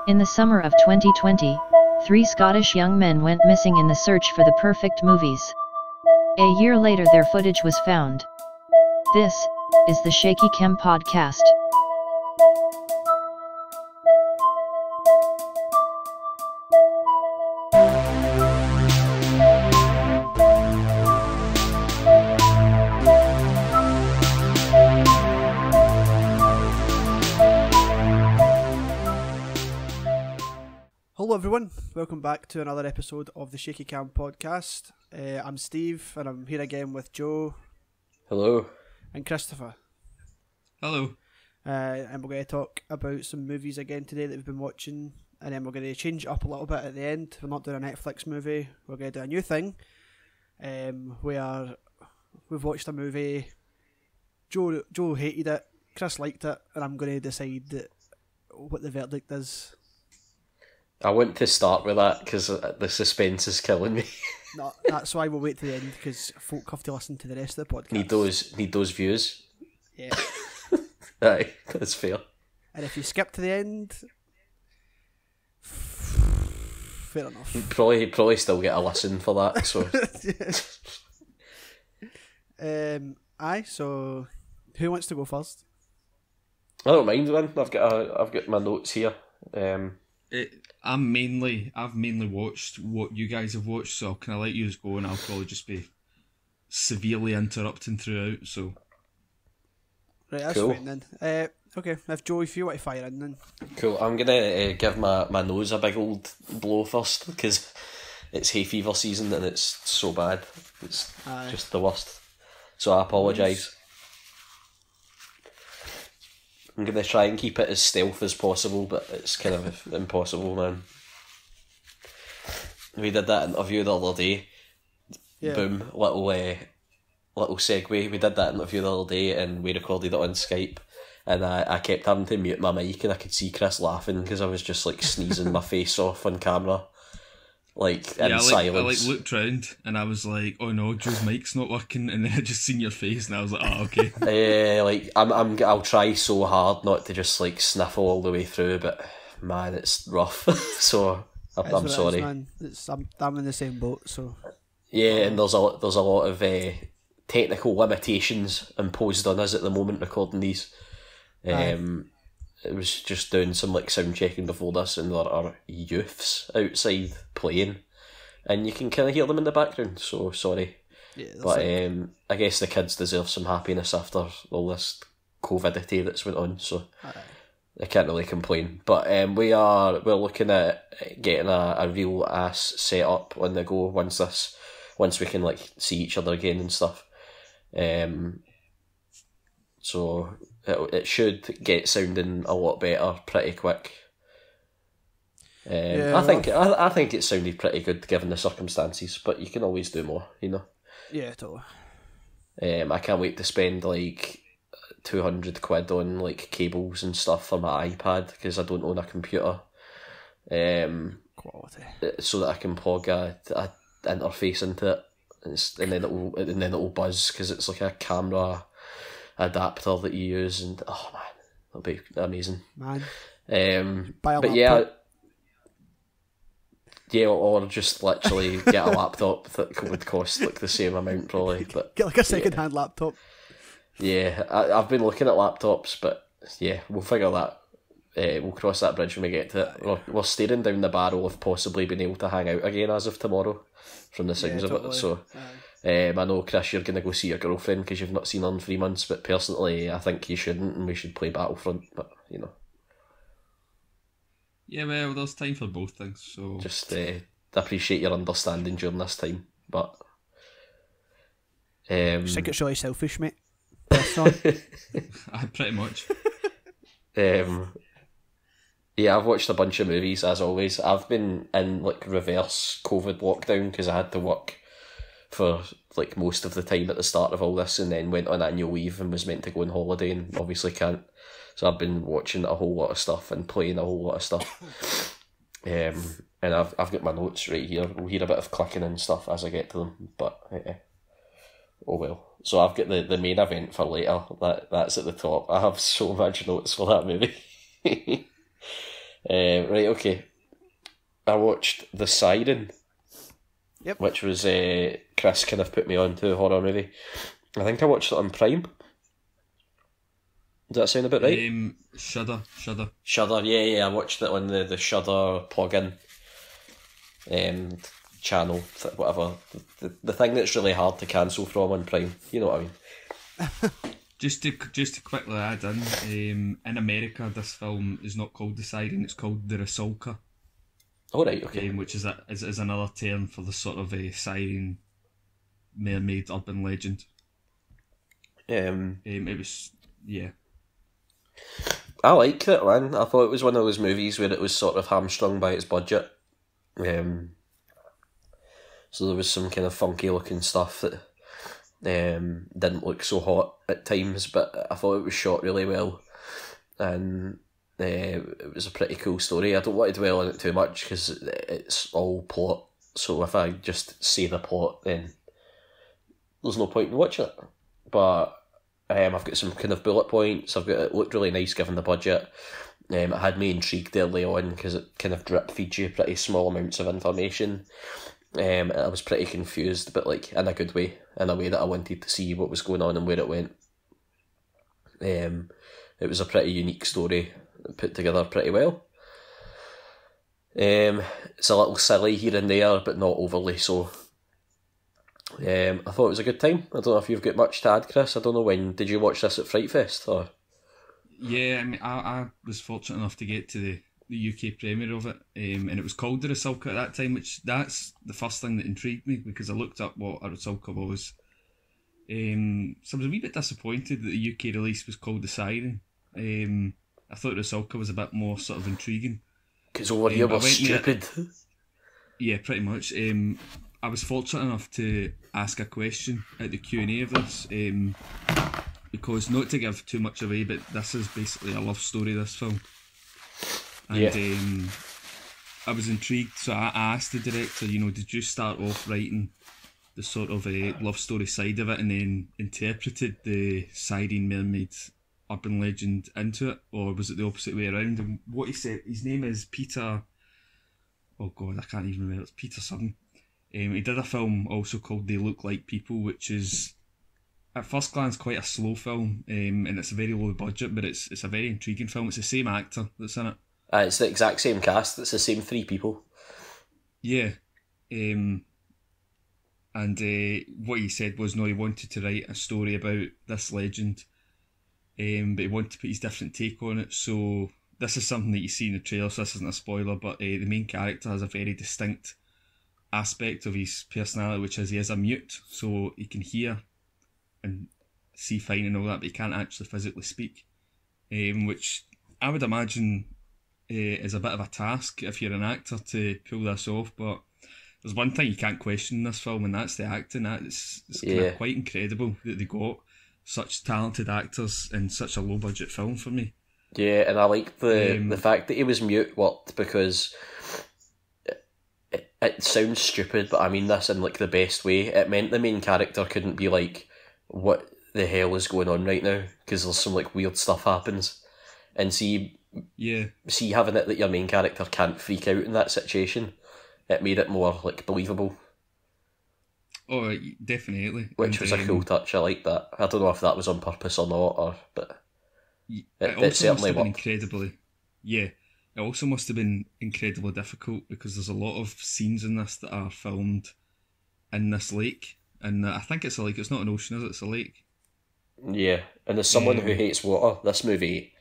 In the summer of 2020, 3 Scottish young men went missing in the search for the perfect movies. A year later their footage was found. This is the Shaky podcast. Hello everyone, welcome back to another episode of the Shaky podcast. I'm Steve and I'm here again with Joe. Hello. And Christopher. Hello. And we're going to talk about some movies again today that we've been watching, and then we're going to change it up a little bit at the end. We're not doing a Netflix movie, we're going to do a new thing where we've watched a movie. Joe hated it, Chris liked it, and I'm going to decide what the verdict is. I want to start with that because the suspense is killing me. No, that's why we'll wait to the end, because folk have to listen to the rest of the podcast. Need those views. Yeah. Aye, that's fair. And if you skip to the end, fair enough. You'd probably still get a listen for that. So. So who wants to go first? I don't mind, man. I've got my notes here. I've mainly watched what you guys have watched, so can I let you go, and I'll probably just be severely interrupting throughout. So, right, that's cool. fine then. Okay, if you want to fire in then. Cool. I'm gonna give my nose a big old blow first because it's hay fever season and it's so bad. It's just the worst. So I apologise. I'm going to try and keep it as stealth as possible, but it's kind of impossible, man. We did that interview the other day. Yeah. Boom, little segue. We did that interview the other day and we recorded it on Skype. And I kept having to mute my mic and I could see Chris laughing because I was just like sneezing my face off on camera. In silence. I looked round and I was like, "Oh no, Joe's mic's not working," and then I just seen your face and I was like, "Oh, okay." I'll try so hard not to just like sniffle all the way through, but man, it's rough. So I'm sorry. I'm in the same boat. So yeah, and there's a lot of technical limitations imposed on us at the moment recording these. It was just doing some like sound checking before this, and there are youths outside playing, and you can kind of hear them in the background. So sorry, but I guess the kids deserve some happiness after all this COVIDity that's went on. So I can't really complain. But we're looking at getting a real ass set up on the go once we can like see each other again and stuff. So it should get sounding a lot better pretty quick. I think it sounded pretty good given the circumstances, but you can always do more, you know. Yeah, totally. I can't wait to spend like £200 on like cables and stuff for my iPad because I don't own a computer. Quality. So that I can plug a interface into it, and then it'll buzz because it's like a camera adapter that you use, and oh man, that'll be amazing. Man, but yeah, or just literally get a laptop that would cost like the same amount probably. But get like a second-hand laptop. Yeah, I've been looking at laptops, but yeah, we'll figure that. We'll cross that bridge when we get to it. We're staring down the barrel of possibly being able to hang out again as of tomorrow, from the sounds of it. So. I know, Chris, you're going to go see your girlfriend because you've not seen her in 3 months, but personally I think you shouldn't, and we should play Battlefront, but you know. Yeah, well, there's time for both things, so... Just appreciate your understanding during this time, but... I think it's really selfish, mate. Pretty much. Yeah, I've watched a bunch of movies, as always. I've been in like reverse COVID lockdown because I had to work for like most of the time at the start of all this, and then went on annual leave and was meant to go on holiday and obviously can't. So I've been watching a whole lot of stuff and playing a whole lot of stuff. And I've got my notes right here. We'll hear a bit of clicking and stuff as I get to them, but oh well. So I've got the main event for later. That's at the top. I have so much notes for that movie. Right, okay. I watched The Siren, Yep. which was Chris kind of put me on to a horror movie. I think I watched it on Prime. Does that sound about right? Shudder. Shudder, yeah, I watched it on the Shudder plugin channel, whatever. The thing that's really hard to cancel from on Prime. You know what I mean? Just to quickly add in America, this film is not called The Siren, it's called The Rusalka. Oh, right, okay. Which is another term for the sort of a siren mermaid urban legend. It was, yeah. I liked it, man. I thought it was one of those movies where it was sort of hamstrung by its budget. So there was some kind of funky looking stuff that didn't look so hot at times, but I thought it was shot really well, and it was a pretty cool story. I don't want to dwell on it too much because it's all plot, so if I just say the plot then there's no point in watching it. But I've got some kind of bullet points. It looked really nice given the budget. It had me intrigued early on because it kind of drip feeds you pretty small amounts of information. I was pretty confused, but like in a good way, in a way that I wanted to see what was going on and where it went. It was a pretty unique story, put together pretty well. It's a little silly here and there, but not overly so. I thought it was a good time. I don't know if you've got much to add, Chris. I don't know, when did you watch this at Fright Fest? Or? Yeah, I mean, I was fortunate enough to get to the UK premiere of it, and it was called the Rusalka at that time, which that's the first thing that intrigued me, because I looked up what a Rusalka was. So I was a wee bit disappointed that the UK release was called The Siren. I thought Rusalka was a bit more sort of intriguing. Because over here we're stupid. Yeah, pretty much. I was fortunate enough to ask a question at the Q&A of this, because, not to give too much away, but this is basically a love story, this film. And yeah. I was intrigued, so I asked the director, did you start off writing the sort of a love story side of it and then interpreted the siren mermaid urban legend into it, or was it the opposite way around? And what he said, his name is Peter, oh god, I can't even remember, it's Peter something. He did a film also called They Look Like People, which is at first glance quite a slow film, and it's a very low budget, but it's a very intriguing film. It's the same actor that's in it. It's the exact same cast. It's the same 3 people. Yeah. And what he said was, no, he wanted to write a story about this legend, but he wanted to put his different take on it. So this is something that you see in the trailer, so this isn't a spoiler, but the main character has a very distinct aspect of his personality, which is he is a mute, so he can hear and see fine and all that, but he can't actually physically speak, which I would imagine is a bit of a task if you're an actor to pull this off. But there's one thing you can't question in this film, and that's the acting. It's kind of quite incredible that they got such talented actors in such a low budget film for me. Yeah, and I like the fact that he was mute worked, because it sounds stupid, but I mean this in like the best way. It meant the main character couldn't be like, what the hell is going on right now, because there's some like weird stuff happens, and see having it that your main character can't freak out in that situation, it made it more like believable. Oh, definitely. Which was a cool touch. I like that. I don't know if that was on purpose or not, but it certainly worked. It also must have been incredibly difficult, because there's a lot of scenes in this that are filmed in this lake, and I think it's a lake. It's not an ocean, is it? It's a lake. Yeah, and as someone who hates water, this movie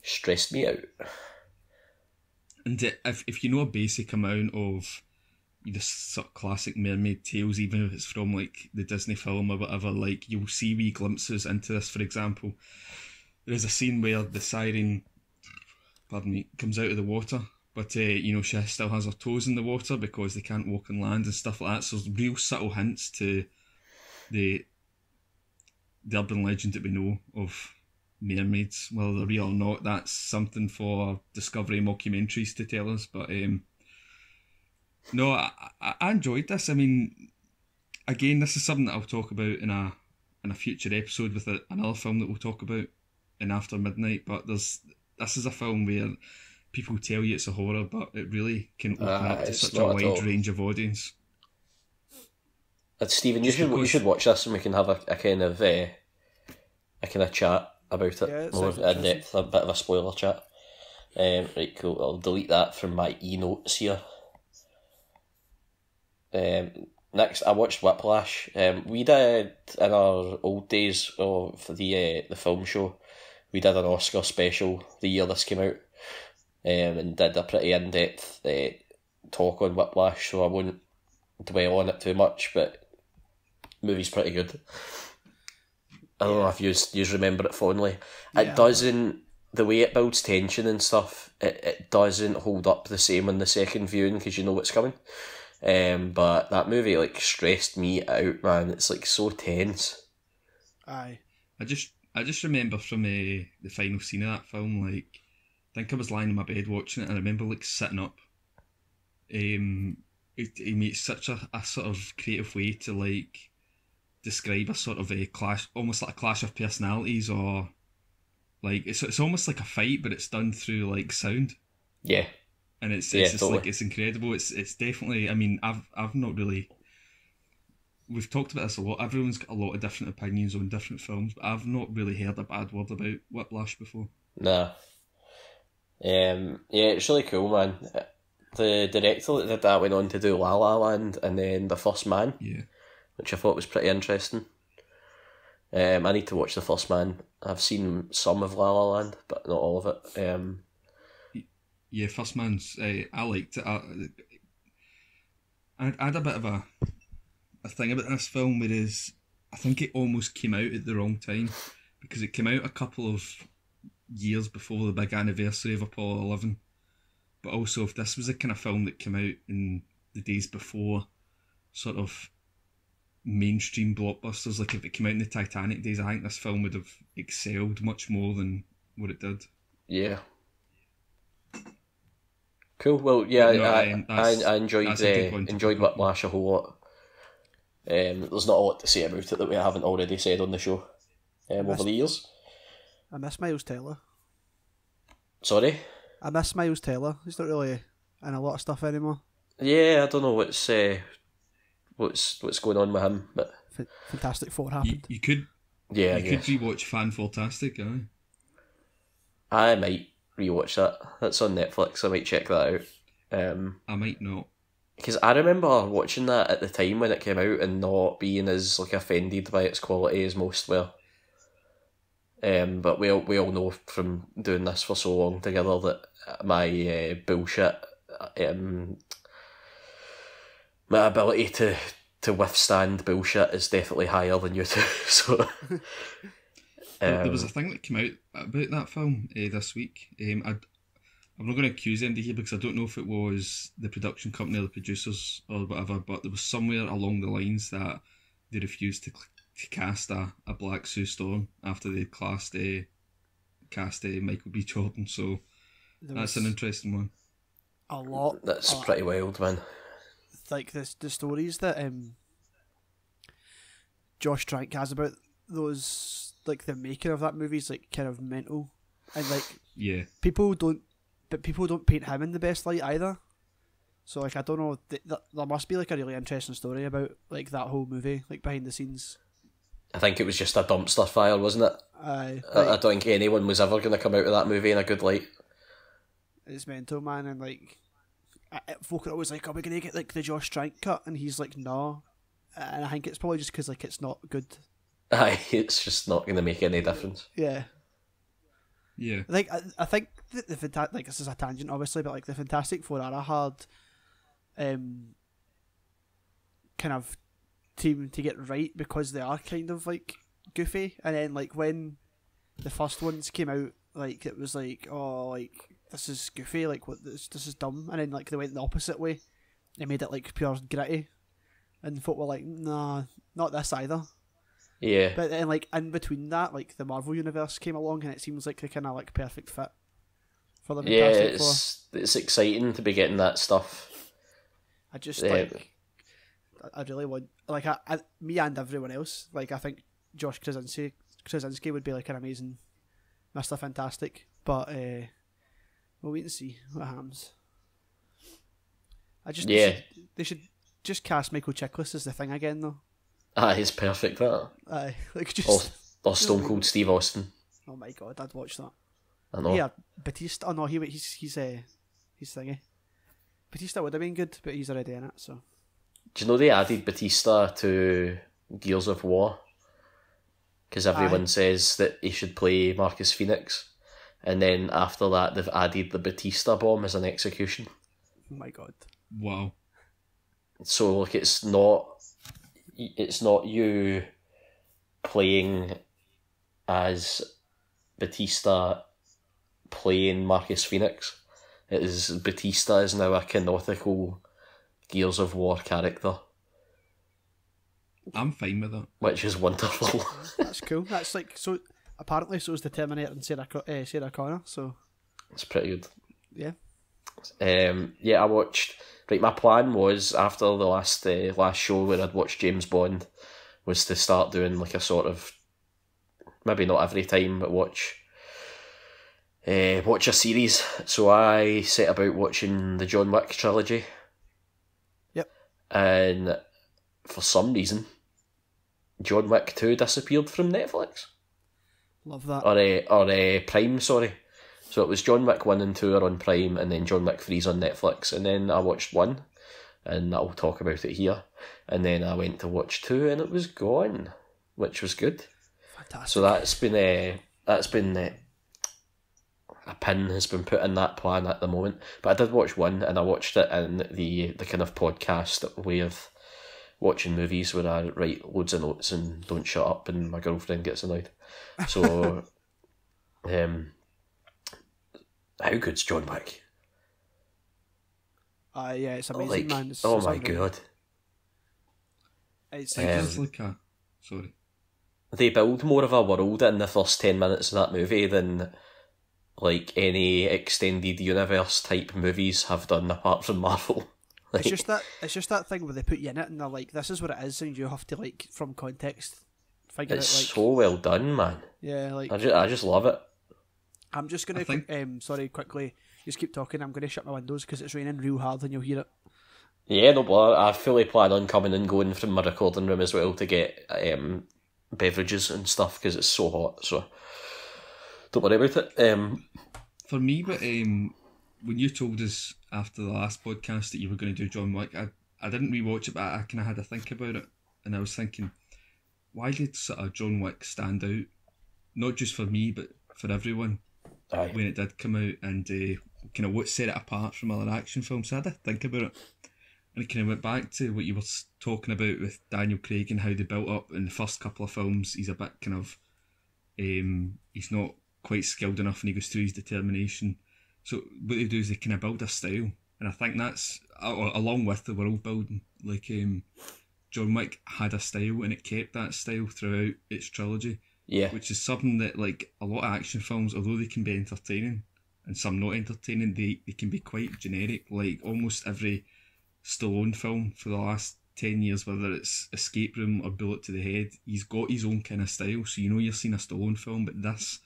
stressed me out. And if you know a basic amount of the sort of classic mermaid tales, even if it's from like the Disney film or whatever, like you'll see wee glimpses into this. For example, there's a scene where the siren, comes out of the water, but she still has her toes in the water because they can't walk on land and stuff like that. So there's real subtle hints to the urban legend that we know of mermaids, whether they're real or not. That's something for Discovery mockumentaries to tell us. But no, I enjoyed this. I mean, again, this is something that I'll talk about in a future episode with another film that we'll talk about in After Midnight. But this is a film where people tell you it's a horror, but it really can open up to it's such a not at wide all. range of audience. Stephen, you Just should because- watch this and we can have a kind of chat about it Yeah, it more sounds in interesting. depth, a bit of a spoiler chat. Right, cool. I'll delete that from my e-notes here. Next, I watched Whiplash. We did in our old days of the film show. We did an Oscar special the year this came out, and did a pretty in-depth talk on Whiplash. So I won't dwell on it too much, but movie's pretty good. I don't know if you remember it fondly. Yeah. It doesn't. The way it builds tension and stuff, it doesn't hold up the same on the second viewing because you know what's coming. But that movie like stressed me out, man. It's like so tense. Aye. I just remember from the final scene of that film, like, I think I was lying in my bed watching it, and I remember like sitting up. He makes such a sort of creative way to like describe a sort of a clash, almost like a clash of personalities, or like it's almost like a fight, but it's done through like sound, Yeah, and it's Yeah, just totally. like it's incredible. It's definitely. I mean, I've not really. We've talked about this a lot. Everyone's got a lot of different opinions on different films, but I've not really heard a bad word about Whiplash before. nah. Yeah, it's really cool, man. The director that did that went on to do La La Land and then The First Man, Yeah. which I thought was pretty interesting. I need to watch The First Man. I've seen some of La La Land, but not all of it. Yeah, First Man's. I liked it. I had a bit of a thing about this film, whereas I think it almost came out at the wrong time because it came out a couple of years before the big anniversary of Apollo 11. But also, if this was the kind of film that came out in the days before sort of mainstream blockbusters, like if it came out in the Titanic days, I think this film would have excelled much more than what it did. Yeah. Cool. Well, yeah, No, I enjoyed that's a good one to enjoyed pick up on. Whiplash a whole lot. There's not a lot to say about it that we haven't already said on the show over the years. I miss Miles Teller. Sorry? I miss Miles Teller. He's not really in a lot of stuff anymore. Yeah, I don't know what's going on with him, but Fantastic Four happened. You could yeah, I you could guess. rewatch Fan Fantastic, aye. I might rewatch that. That's on Netflix. I might check that out. I might not. Because I remember watching that at the time when it came out and not being as like offended by its quality as most were. But we all know from doing this for so long together that my bullshit, my ability to withstand bullshit is definitely higher than you two. So There was a thing that came out about that film this week. I'm not going to accuse anybody here because I don't know if it was the production company or the producers or whatever, but there was somewhere along the lines that they refused to cast a Black Sue Storm after they cast Michael B. Jordan. So that's an interesting one. A lot. that's pretty wild, man. Like the stories that Josh Trank has about those, like the making of that movie is like kind of mental, and like Yeah. people don't paint him in the best light either. So like I don't know, there must be like a really interesting story about like that whole movie, like behind the scenes. I think it was just a dumpster fire, wasn't it? Aye, I like, don't think anyone was ever going to come out of that movie in a good light. it's mental, man, and like folk are always like, "Are we gonna get like the Josh Trank cut?" And he's like, "No," and I think it's probably just because like it's not good. Aye, it's just not going to make any difference. Yeah. Yeah. Like I think the like this is a tangent obviously, but like the Fantastic Four are a hard kind of team to get right because they are kind of like goofy, and then like when the first ones came out, like it was like, oh, like this is goofy, like what this is dumb, and then like they went the opposite way, they made it like pure gritty, and folk were like, nah, not this either. Yeah. But then, like, in between that, like, the Marvel Universe came along and it seems like the kind of, like, perfect fit for the Yeah, Fantastic Four. it's exciting to be getting that stuff. I just, Yeah. like, I really want, like, me and everyone else, like, I think Josh Krasinski would be, like, an amazing Mr. Fantastic, but We'll wait and see what happens. Yeah. They should just cast Michael Chiklis as the Thing again, though. He's perfect, that. Aye, like just. Or Stone Cold Steve Austin. Oh my god, I'd watch that. I know. Yeah, Batista. Oh no, he's thingy. Batista would have been good, but he's already in it. So. Do you know they added Batista to Gears of War? Because everyone says that he should play Marcus Phoenix, and then after that they've added the Batista bomb as an execution. Oh my god! Wow. So like it's not you playing as Batista playing Marcus Phoenix. It is Batista is now a canonical Gears of War character. I'm fine with that. Which is wonderful. That's cool. That's like so. Apparently, so is the Terminator and Sarah Connor. So it's pretty good. Yeah. I watched. Right, my plan was after the last show where I'd watched James Bond, was to start doing like a sort of, maybe not every time, but watch a series. So I set about watching the John Wick trilogy. Yep. And for some reason, John Wick 2 disappeared from Netflix. Love that. Or Prime, sorry. So it was John Wick 1 and 2 are on Prime, and then John Wick 3's on Netflix. And then I watched 1, and I'll talk about it here. And then I went to watch 2, and it was gone, which was good. Fantastic. So that's been a pin has been put in that plan at the moment. But I did watch 1, and I watched it in the kind of podcast way of watching movies where I write loads of notes and don't shut up, and my girlfriend gets annoyed. So, how good's John Wick? Yeah, it's amazing, man. It's my god! It's like a sorry. They build more of a world in the first 10 minutes of that movie than like any extended universe type movies have done apart from Marvel. Like, it's just that thing where they put you in it and they're like, this is what it is, and you have to like from context figure it. It's like, so well done, man. Yeah, like I just love it. I'm just gonna sorry, quickly, just keep talking. I'm gonna shut my windows because it's raining real hard and you'll hear it. Yeah, no bother. I fully plan on coming and going from my recording room as well to get beverages and stuff because it's so hot. So don't worry about it. For me, but when you told us after the last podcast that you were going to do John Wick, I didn't rewatch it, but I kind of had to think about it, and I was thinking, why did sort of John Wick stand out? Not just for me, but for everyone. Aye. When it did come out, and kind of what set it apart from other action films. So I had to think about it, and it kind of went back to what you were talking about with Daniel Craig and how they built up in the first couple of films. He's a bit kind of, he's not quite skilled enough, and he goes through his determination. So what they do is they kind of build a style, and I think that's along with the world building. Like John Wick had a style, and it kept that style throughout its trilogy. Yeah, which is something that like a lot of action films, although they can be entertaining and some not entertaining, they can be quite generic. Like almost every Stallone film for the last 10 years, whether it's Escape Room or Bullet to the Head, he's got his own kind of style. So you know you're seeing a Stallone film, but this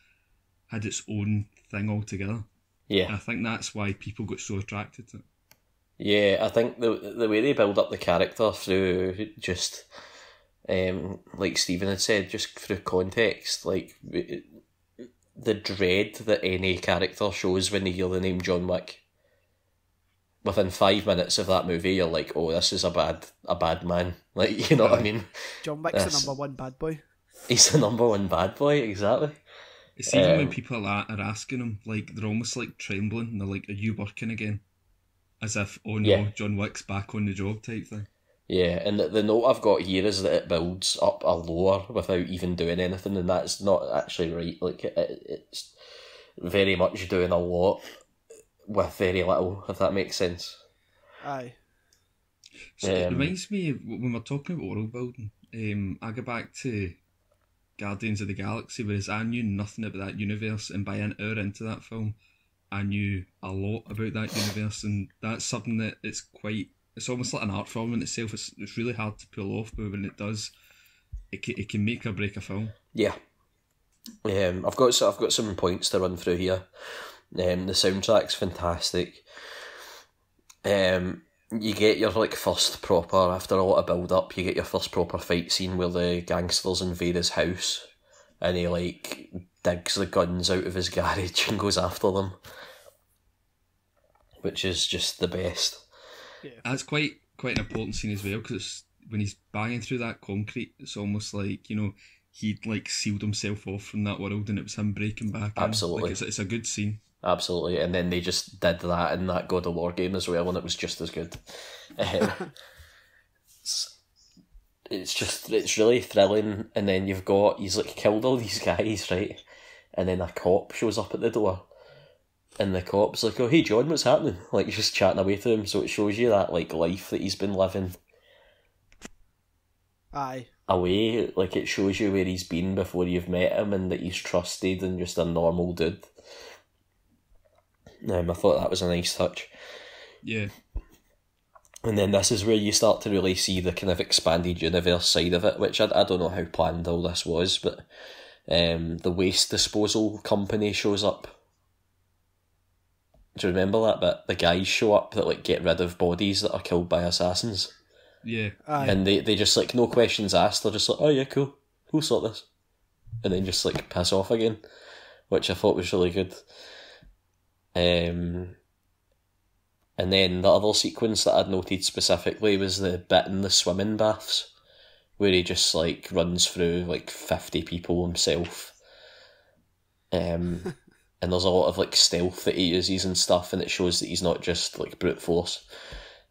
had its own thing altogether. Yeah. And I think that's why people got so attracted to it. Yeah, I think the way they build up the character through just, like Stephen had said, just through context, like the dread that any character shows when they hear the name John Wick. Within 5 minutes of that movie, you're like, oh, this is a bad man. Like, you know what I mean? John Wick's the number one bad boy. He's the number one bad boy, exactly. It's even when people are asking him, like, they're almost like trembling, and they're like, are you working again? As if, oh no, yeah. John Wick's back on the job type thing. Yeah, and the note I've got here is that it builds up a lore without even doing anything, and that's not actually right. Like, it's very much doing a lot with very little, if that makes sense. Aye. So it reminds me, when we're talking about world building, I go back to Guardians of the Galaxy, whereas I knew nothing about that universe, and by an hour into that film, I knew a lot about that universe, and that's something that it's almost like an art form in itself. It's really hard to pull off, but when it does, it can make or break a film. Yeah. I've got some points to run through here. The soundtrack's fantastic. You get your like first proper, after a lot of build up, you get your first proper fight scene where the gangsters invade his house, and he like digs the guns out of his garage and goes after them, which is just the best. Yeah. That's quite an important scene as well, because when he's banging through that concrete, it's almost like, you know, he'd like sealed himself off from that world, and it was him breaking back in. Absolutely. Like, it's a good scene. Absolutely, and then they just did that in that God of War game as well, and it was just as good. It's really thrilling, and then he's like killed all these guys, right? And then a cop shows up at the door, and the cop's like, "Oh, hey John, what's happening?" Like, just chatting away to him. So it shows you that like life that he's been living. Aye. Away, like it shows you where he's been before you've met him, and that he's trusted and just a normal dude. I thought that was a nice touch. Yeah. And then this is where you start to really see the kind of expanded universe side of it, which I don't know how planned all this was, but the waste disposal company shows up. Do you remember that bit? The guys show up that like get rid of bodies that are killed by assassins. Yeah. Aye. And they just like, no questions asked, they're just like, oh yeah, cool, we'll sort this. And then just like piss off again, which I thought was really good. And then the other sequence that I'd noted specifically was the bit in the swimming baths, where he just like runs through like 50 people himself. And there's a lot of like stealth that he uses and stuff, and it shows that he's not just like brute force.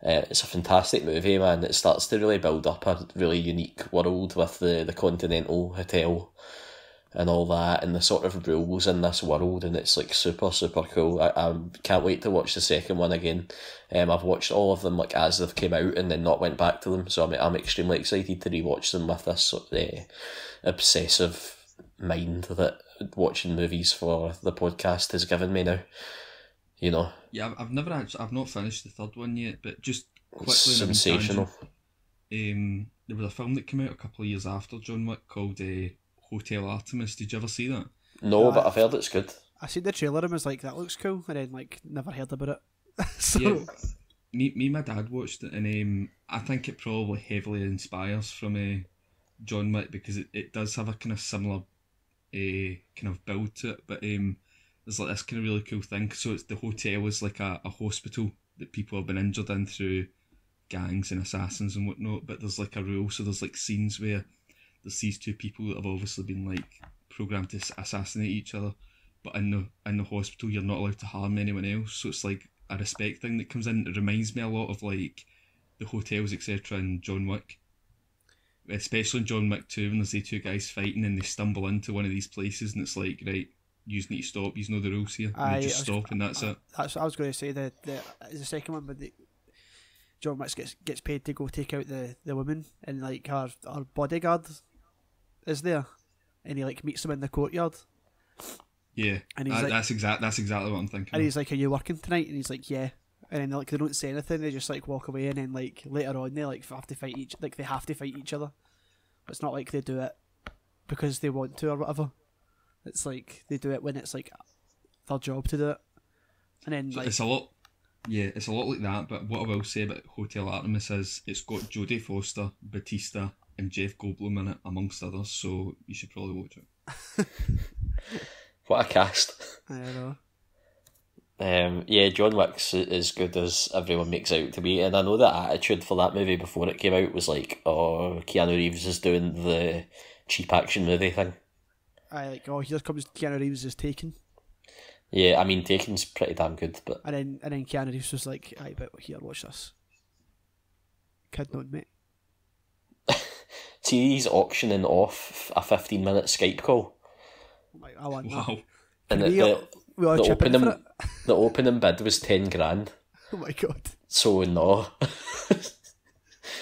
It's a fantastic movie, man. It starts to really build up a really unique world with the Continental Hotel and all that, and the sort of rules in this world, and it's like super, super cool. I can't wait to watch the second one again. I've watched all of them like as they've came out and then not went back to them, so I'm extremely excited to rewatch them with this sort of obsessive mind that watching movies for the podcast has given me now. You know? Yeah, I've not finished the third one yet, but just quickly, sensational. There was a film that came out a couple of years after John Wick called Hotel Artemis. Did you ever see that? No, but I've heard it's good. I seen the trailer and was like, that looks cool, and then like never heard about it. So Yeah, me and my dad watched it, and I think it probably heavily inspires from John Wick, because it does have a kind of similar kind of build to it, but there's like this kind of really cool thing. So it's the hotel is like a hospital that people have been injured in through gangs and assassins and whatnot, but there's like a rule, so there's like scenes where there's these two people that have obviously been like programmed to assassinate each other, but in the hospital you're not allowed to harm anyone else, so it's like a respect thing that comes in. It reminds me a lot of like the hotels etc in John Wick, especially in John Wick 2 when there's the two guys fighting and they stumble into one of these places and it's like, right, you need to stop, you know the rules here, and they just stop and that's it. That's what I was going to say. The second one, but John Wick gets paid to go take out the woman, and like her bodyguard is there, and he like meets them in the courtyard. Yeah, and he's that's exactly what I'm thinking. And he's like, "Are you working tonight?" And he's like, "Yeah." And then like they don't say anything; they just like walk away, and then like later on they like have to fight each other. It's not like they do it because they want to or whatever. It's like they do it when it's like their job to do it, and then like it's a lot. Yeah, it's a lot like that. But what I will say about Hotel Artemis is it's got Jodie Foster, Batista, and Jeff Goldblum in it, amongst others. So you should probably watch it. What a cast! I don't know. Yeah, John Wick's as good as everyone makes out to be, and I know the attitude for that movie before it came out was like, oh, Keanu Reeves is doing the cheap action movie thing. Here comes Keanu Reeves is Taken. Yeah, I mean Taken's pretty damn good, but and then Keanu Reeves was like, "Aye, but here, watch this." Kid not mate. See, he's auctioning off a 15-minute Skype call. Like, I want Wow. that. And we all chip in for it? The opening bid was 10 grand. Oh my god, So no.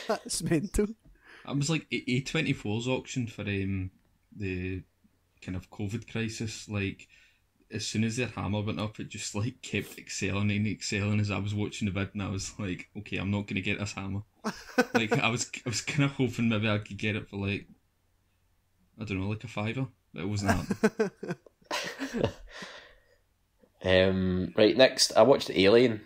that's mental. I was like A24's auction for the kind of COVID crisis. Like as soon as their hammer went up, it just like kept excelling as I was watching the bid, and I was like, okay, I'm not gonna get this hammer. Like I was kind of hoping maybe I could get it for like, I don't know, like a £5, but it wasn't happening. Right, next, I watched Alien.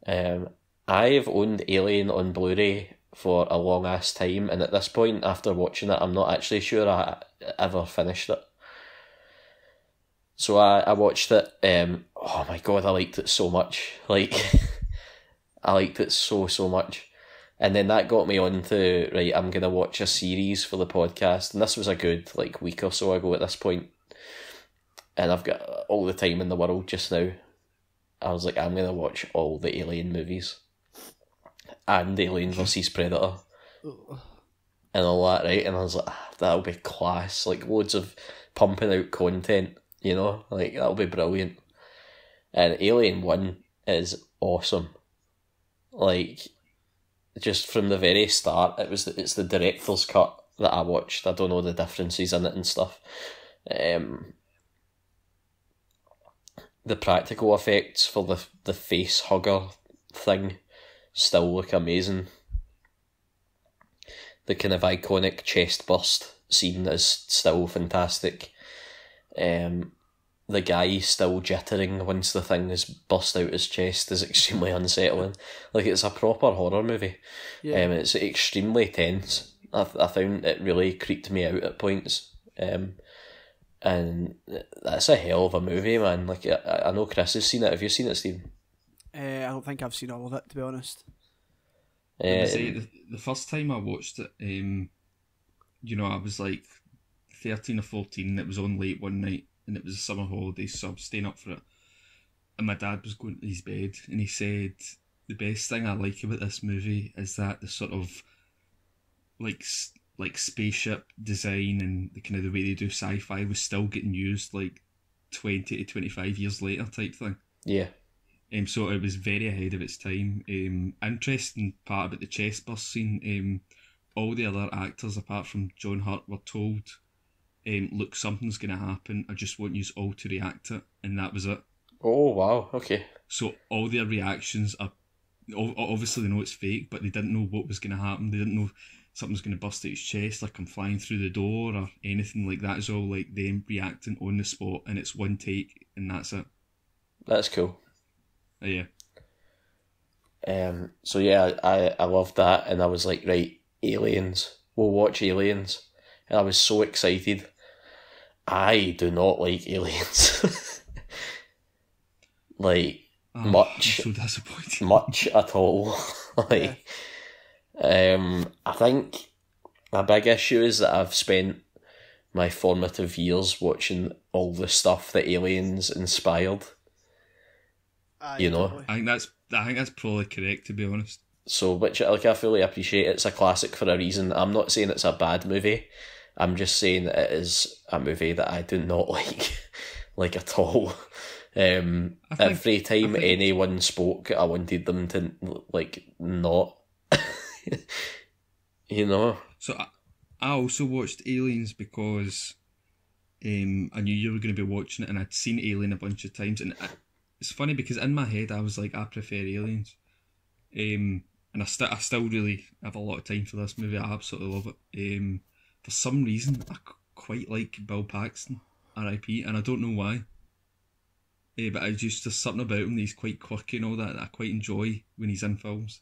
I have owned Alien on Blu-ray for a long ass time, and at this point, after watching it, I'm not actually sure I ever finished it. So I watched it. Oh my god, I liked it so much. Like, I liked it so much. And then that got me on to, right, I'm going to watch a series for the podcast. And this was a good, like, week or so ago at this point. And I've got all the time in the world just now. I was like, I'm going to watch all the Alien movies. And Alien vs Predator. And all that, right? And I was like, that'll be class. Like, loads of pumping out content, you know? Like, that'll be brilliant. And Alien 1 is awesome. Like, just from the very start, it's the director's cut that I watched. I don't know the differences in it and stuff. The practical effects for the face hugger thing still look amazing. The kind of iconic chest burst scene is still fantastic. The guy still jittering once the thing is burst out his chest is extremely unsettling. Like, it's a proper horror movie. Yeah. It's extremely tense. I found it really creeped me out at points. And that's a hell of a movie, man. Like, I know Chris has seen it. Have you seen it, Stephen? I don't think I've seen all of it, to be honest. The first time I watched it, you know, I was like 13 or 14, and it was on late one night, and it was a summer holiday, so I was staying up for it. And my dad was going to his bed, and he said, the best thing I like about this movie is that the sort of like spaceship design and the kind of the way they do sci-fi was still getting used like 20 to 25 years later type thing. Yeah. So it was very ahead of its time. Interesting part about the chest burst scene, all the other actors apart from John Hurt were told, look, something's going to happen, I just want you all to react to it, and that was it. Oh, wow, okay. So all their reactions are, obviously they know it's fake, but they didn't know what was going to happen. They didn't know something's going to burst out his chest, like I'm flying through the door or anything like that. It's all like them reacting on the spot, and it's one take, and that's it. That's cool. Yeah. So yeah, I loved that, and I was like, right, Aliens. We'll watch Aliens. And I was so excited. I do not like Aliens. Like, much. I'm so disappointed. Much at all. Like, I think my big issue is that I've spent my formative years watching all the stuff that Aliens inspired. You know, Totally. I think that's probably correct, to be honest. So, which, like, I fully appreciate. It's a classic for a reason. I'm not saying it's a bad movie. I'm just saying that it is a movie that I do not like at all. Every time anyone spoke, I wanted them to, like, not. You know? So I also watched Aliens because I knew you were going to be watching it, and I'd seen Alien a bunch of times, and it's funny because in my head I was like, I prefer Aliens, and I still really have a lot of time for this movie. I absolutely love it. For some reason I quite like Bill Paxton, R.I.P., and I don't know why, but there's something about him that he's quite quirky and all that I quite enjoy when he's in films.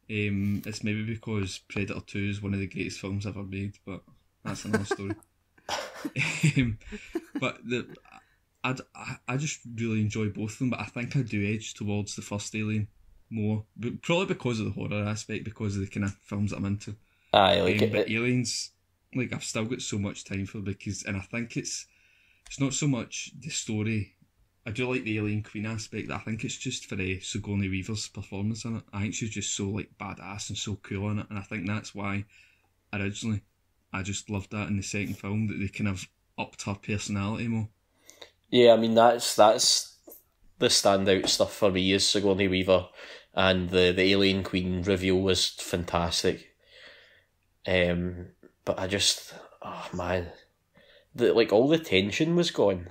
It's maybe because Predator 2 is one of the greatest films ever made, but that's another story. But I just really enjoy both of them, but I think I do edge towards the first Alien more, but probably because of the horror aspect, because of the kind of films that I'm into. Aye, like but Aliens, like, I've still got so much time for, and I think it's not so much the story. I do like the Alien Queen aspect. I think it's just for Sigourney Weaver's performance in it. I think she's just so, like, badass and so cool in it, and I think that's why originally I just loved that in the second film, that they kind of upped her personality more. Yeah, I mean, that's the standout stuff for me is Sigourney Weaver, and the Alien Queen reveal was fantastic. But I just, oh man, all the tension was gone.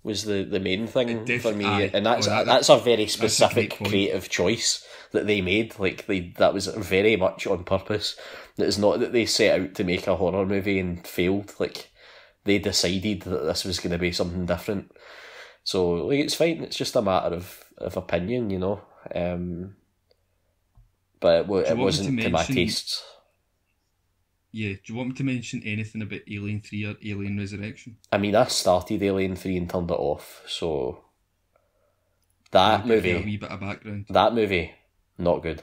Was the main thing for me, and that's a very specific creative choice that they made. Like, that was very much on purpose. It's not that they set out to make a horror movie and failed. Like, they decided that this was going to be something different. So like it's fine. It's just a matter of opinion, you know. But it wasn't to my tastes. Yeah, do you want me to mention anything about Alien 3 or Alien Resurrection? I mean, I started Alien 3 and turned it off, so that movie, a wee bit of background. That movie, not good.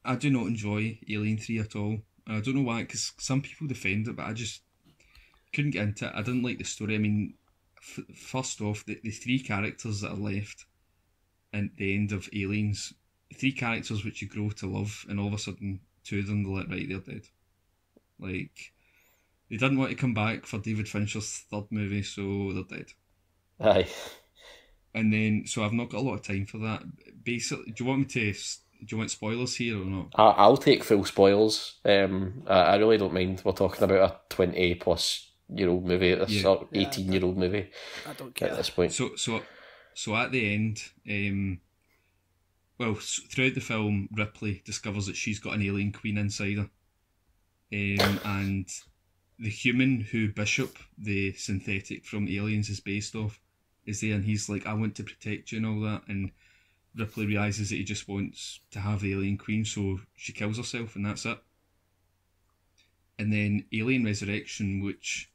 I do not enjoy Alien 3 at all. And I don't know why, because some people defend it, but I just couldn't get into it. I didn't like the story. I mean, first off, the three characters that are left at the end of Aliens, three characters which you grow to love, and all of a sudden, two of them, they're dead. Like, they didn't want to come back for David Fincher's third movie, so they're dead. Aye. And then, so I've not got a lot of time for that. Basically, do you want spoilers here or not? I'll take full spoilers. I really don't mind. We're talking about a 20-plus-year-old movie, 18-year-old movie. I don't care at this point. So at the end, throughout the film, Ripley discovers that she's got an alien queen inside her, and the human who Bishop, the synthetic from Aliens, is based off, is there, and he's like, "I want to protect you" and all that, and Ripley realises that he just wants to have the alien queen, so she kills herself, and that's it. And then Alien Resurrection, which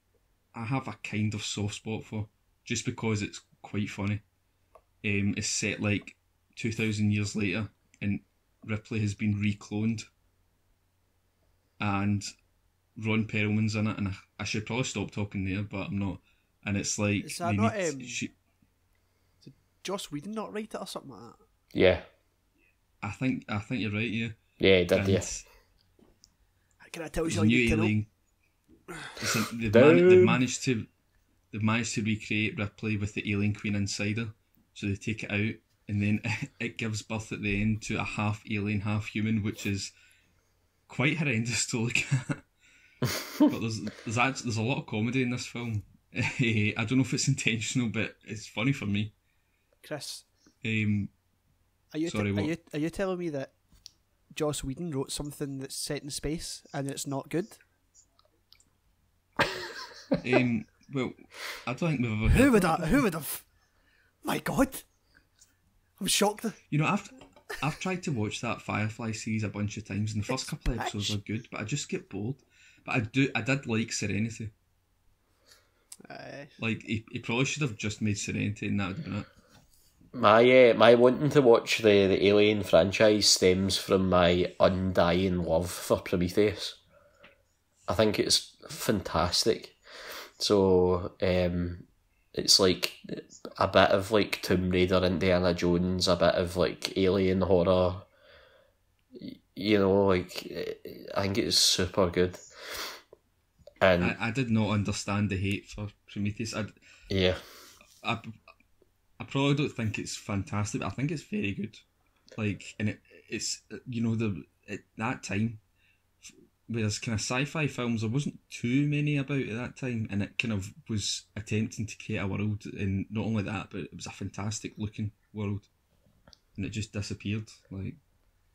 I have a kind of soft spot for, just because it's quite funny, is set like 2,000 years later, and Ripley has been recloned, and Ron Perlman's in it, and I should probably stop talking there, but I'm not. And it's like, is that not did Joss Whedon not write it or something like that? Yeah. I think you're right, yeah. Yeah, he did, yeah. Can I tell you something you alien, they've managed to recreate Ripley with the alien queen inside her, so they take it out, and then it gives birth at the end to a half alien, half human, which is quite horrendous to look at. But there's a lot of comedy in this film. I don't know if it's intentional, but it's funny for me. Chris, are you telling me that Joss Whedon wrote something that's set in space and it's not good? Well, I don't think we've ever. Who would have? My God, I'm shocked. You know, I've tried to watch that Firefly series a bunch of times, and the first couple of episodes are good, but I just get bored. But I did like Serenity. Like he probably should have just made Serenity, and that would have been it. My wanting to watch the Alien franchise stems from my undying love for Prometheus. I think it's fantastic. So it's like a bit of like Tomb Raider, Indiana Jones, a bit of like alien horror. You know, like I think it's super good. And I did not understand the hate for Prometheus. I probably don't think it's fantastic, but I think it's very good. Like, and it's you know, at that time, whereas kind of sci-fi films, there wasn't too many about at that time, and it kind of was attempting to create a world, and not only that, but it was a fantastic looking world, and it just disappeared. Like,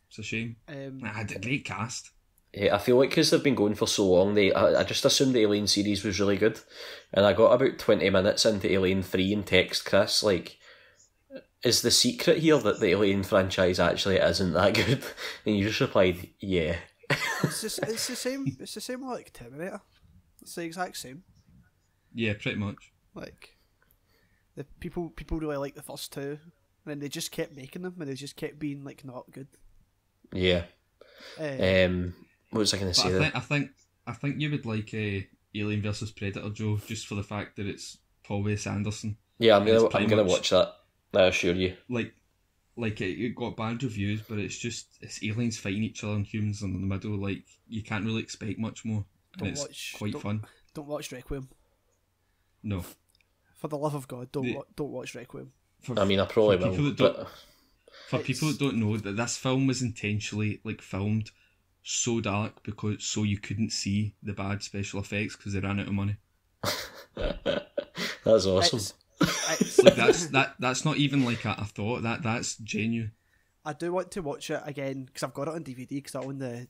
it's a shame. I had a great cast. Yeah, I feel like because they've been going for so long, I just assumed the Alien series was really good, and I got about 20 minutes into Alien 3 and text Chris, like, is the secret here that the Alien franchise actually isn't that good? And you just replied, yeah. It's the same. It's the same like Terminator. It's the exact same. Yeah, pretty much. Like, the people really like the first two, and they just kept making them, and they just kept being like not good. Yeah. What was I going to say? I think you would like Alien vs Predator, Joe, just for the fact that it's Paul Wes Anderson. Yeah, I'm gonna watch that. I assure you. Like it got bad reviews, but it's aliens fighting each other and humans in the middle. Like, you can't really expect much more. It's quite fun. Don't watch Requiem. No. For the love of God, don't watch Requiem. I mean, I probably will. For people that don't know, that this film was intentionally like filmed so dark so you couldn't see the bad special effects because they ran out of money. That's awesome. Like that's not even like a thought. That's genuine. I do want to watch it again because I've got it on DVD because I own the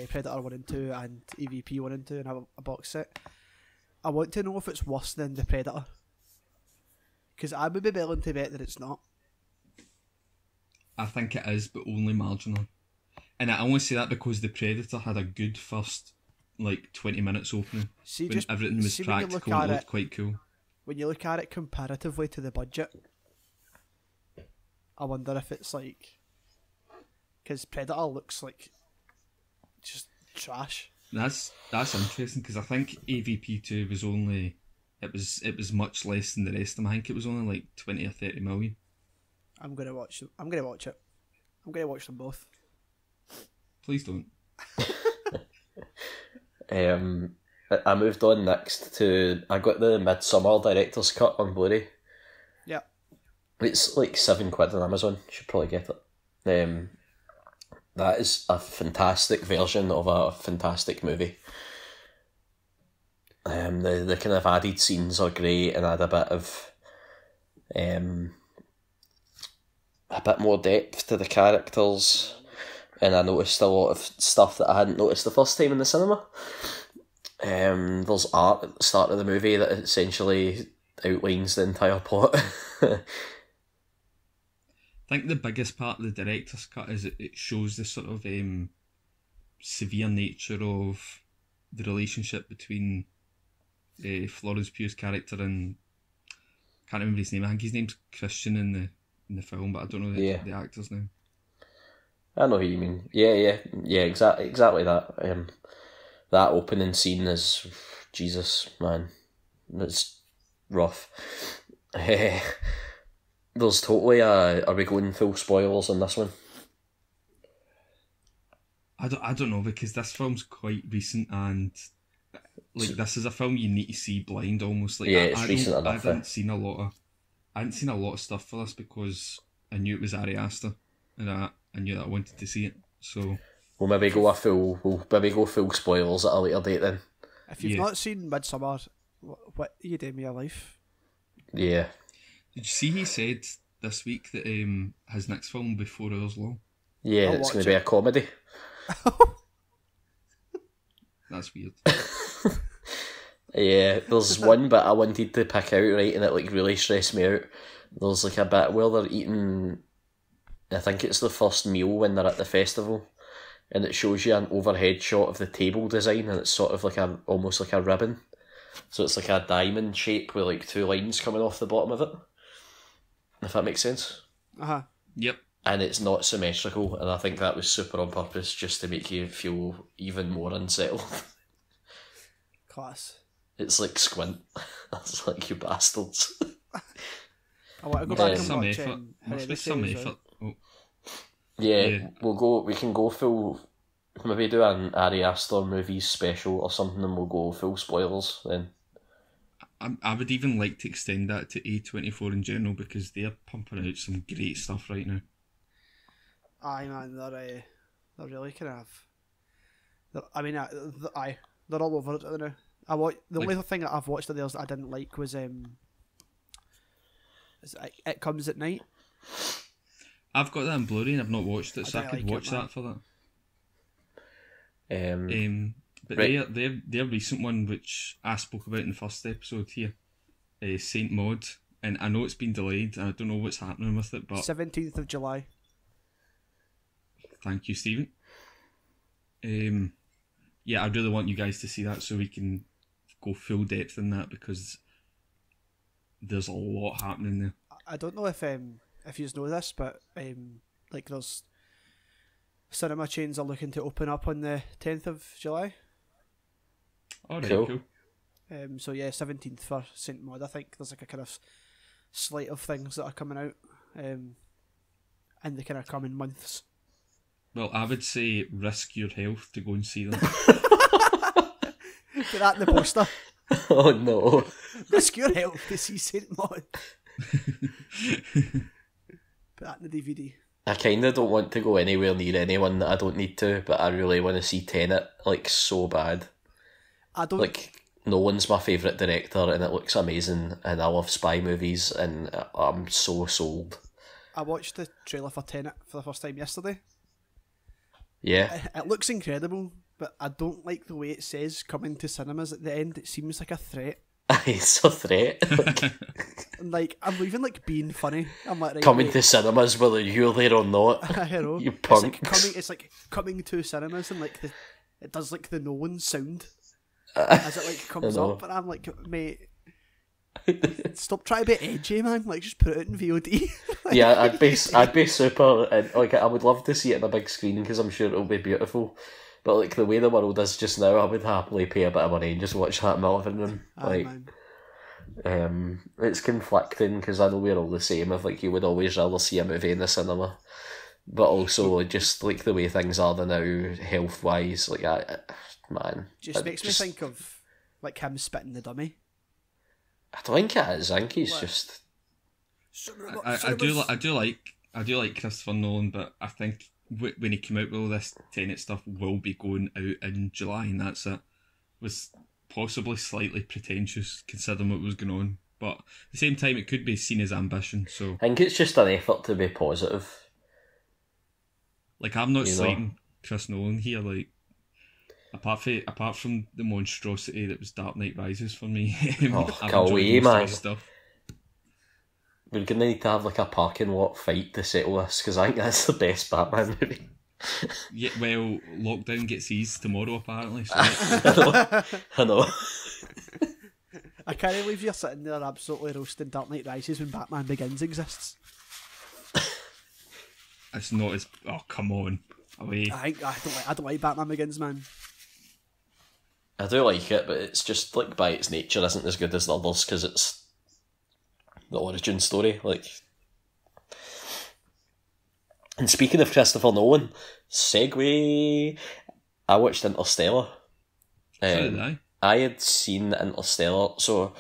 Predator 1 and 2 and EVP 1 and 2 and have a box set. I want to know if it's worse than the Predator Because I would be willing to bet that it's not. I think it is, but only marginally. And I only say that because The Predator had a good first, 20 minutes opening. See, when everything was practical and it looked quite cool. When you look at it comparatively to the budget, I wonder if it's because Predator looks like just trash. That's interesting because I think AVP2 was only it was much less than the rest of them. I think it was only 20 or 30 million. I'm gonna watch it. I'm gonna watch them both. Please don't. I moved on next to I got the Midsummer director's cut on Blu-ray. Yeah, it's £7 on Amazon. You should probably get it. That is a fantastic version of a fantastic movie. The kind of added scenes are great and add a bit more depth to the characters. And I noticed a lot of stuff that I hadn't noticed the first time in the cinema. There's art at the start of the movie that essentially outlines the entire plot. I think the biggest part of the director's cut is it shows the sort of severe nature of the relationship between Florence Pugh's character and I can't remember his name. I think his name's Christian in the film, but I don't know the actor's name. I know who you mean. Yeah, exactly that. That opening scene is Jesus, man. It's rough. There's totally are we going full spoilers on this one? I don't know because this film's quite recent and this is a film you need to see blind almost. It's recent enough. I hadn't seen a lot of stuff for this because I knew it was Ari Aster and I knew that I wanted to see it. So we'll maybe go full spoilers at a later date then. If you've not seen Midsommar, what are you doing with your life? Yeah. Did you see he said this week that his next film will be 4 hours long? Yeah, it's going to be a comedy. That's weird. Yeah, there's one bit I wanted to pick out, right, and it really stressed me out. There's a bit where they're eating, I think it's the first meal when they're at the festival, and it shows you an overhead shot of the table design, and it's sort of almost like a ribbon. So it's like a diamond shape with 2 lines coming off the bottom of it. If that makes sense. Uh-huh. Yep. And it's not symmetrical, and I think that was super on purpose, just to make you feel even more unsettled. Class. It's like Squint. That's you bastards. I want to go back and some watch effort. Must be some effort. Oh. Yeah, we can go full. Maybe do an Ari Aster movies special or something, and we'll go full spoilers then. I would even like to extend that to A24 in general because they're pumping out some great stuff right now. Aye, man, they're really kind of. They're all over it now. The only thing that I've watched of theirs that I didn't like was It Comes at Night. I've got that on Blu-ray and I've not watched it, so I could watch that for that. But right. their recent one, which I spoke about in the first episode here, Saint Maud, and I know it's been delayed, and I don't know what's happening with it, but 17th of July. Thank you, Stephen. Yeah, I really want you guys to see that so we can go full depth in that because there's a lot happening there. I don't know if you know this, but there's cinema chains are looking to open up on the 10th of July. Oh, cool. So yeah, 17th for Saint Maud. I think there's a kind of slate of things that are coming out in the kind of coming months. Well, I would say risk your health to go and see them. Put that in the poster. Oh no. Risk your health to see Saint Maud. Put that in the DVD. I kind of don't want to go anywhere near anyone that I don't need to, but I really want to see Tenet, so bad. I don't... Nolan's my favourite director and it looks amazing and I love spy movies and I'm so sold. I watched the trailer for Tenet for the first time yesterday. Yeah. It looks incredible, but I don't like the way it says coming to cinemas at the end. It seems like a threat. It's a threat. And like, I'm even like being funny. I'm like, right, Coming wait. to cinemas whether you're there or not. I know. You It's like punks. coming to cinemas, and like it does like the Nolan sound as it like comes know. up, and I'm like, mate, stop trying to be edgy, man. Like, just put it in VOD. Like, Yeah, I'd be super, and like I would love to see it on a big screen because I'm sure it'll be beautiful. But like the way the world is just now, I would happily pay a bit of money and just watch that in my living room. aye, man. It's conflicting because I know we're all the same. Of like you would always rather see a movie in the cinema, but also just like the way things are now, health wise, like man, Just makes me think of like him spitting the dummy. I don't think it is. I think he's just. I do like Christopher Nolan, but I think when he came out with all this Tenet stuff, will be going out in July, and that's it. Was possibly slightly pretentious considering what was going on, but at the same time, it could be seen as ambition. So I think it's just an effort to be positive. like, I'm not slating Chris Nolan here. Like, apart from the monstrosity that was Dark Knight Rises for me, I've go enjoyed away, most of man. his stuff. We're gonna need to have like a parking lot fight to settle this because I think that's the best Batman movie. Yeah, well, lockdown gets eased tomorrow apparently. So I know. I can't believe you're sitting there absolutely roasting Dark Knight Rises when Batman Begins exists. it's not as come on away. I don't like Batman Begins, man. I do like it, but it's just like by its nature isn't as good as the others because it's the origin story. Like, and speaking of Christopher Nolan, segue. I watched Interstellar. So did I. I had seen Interstellar. So,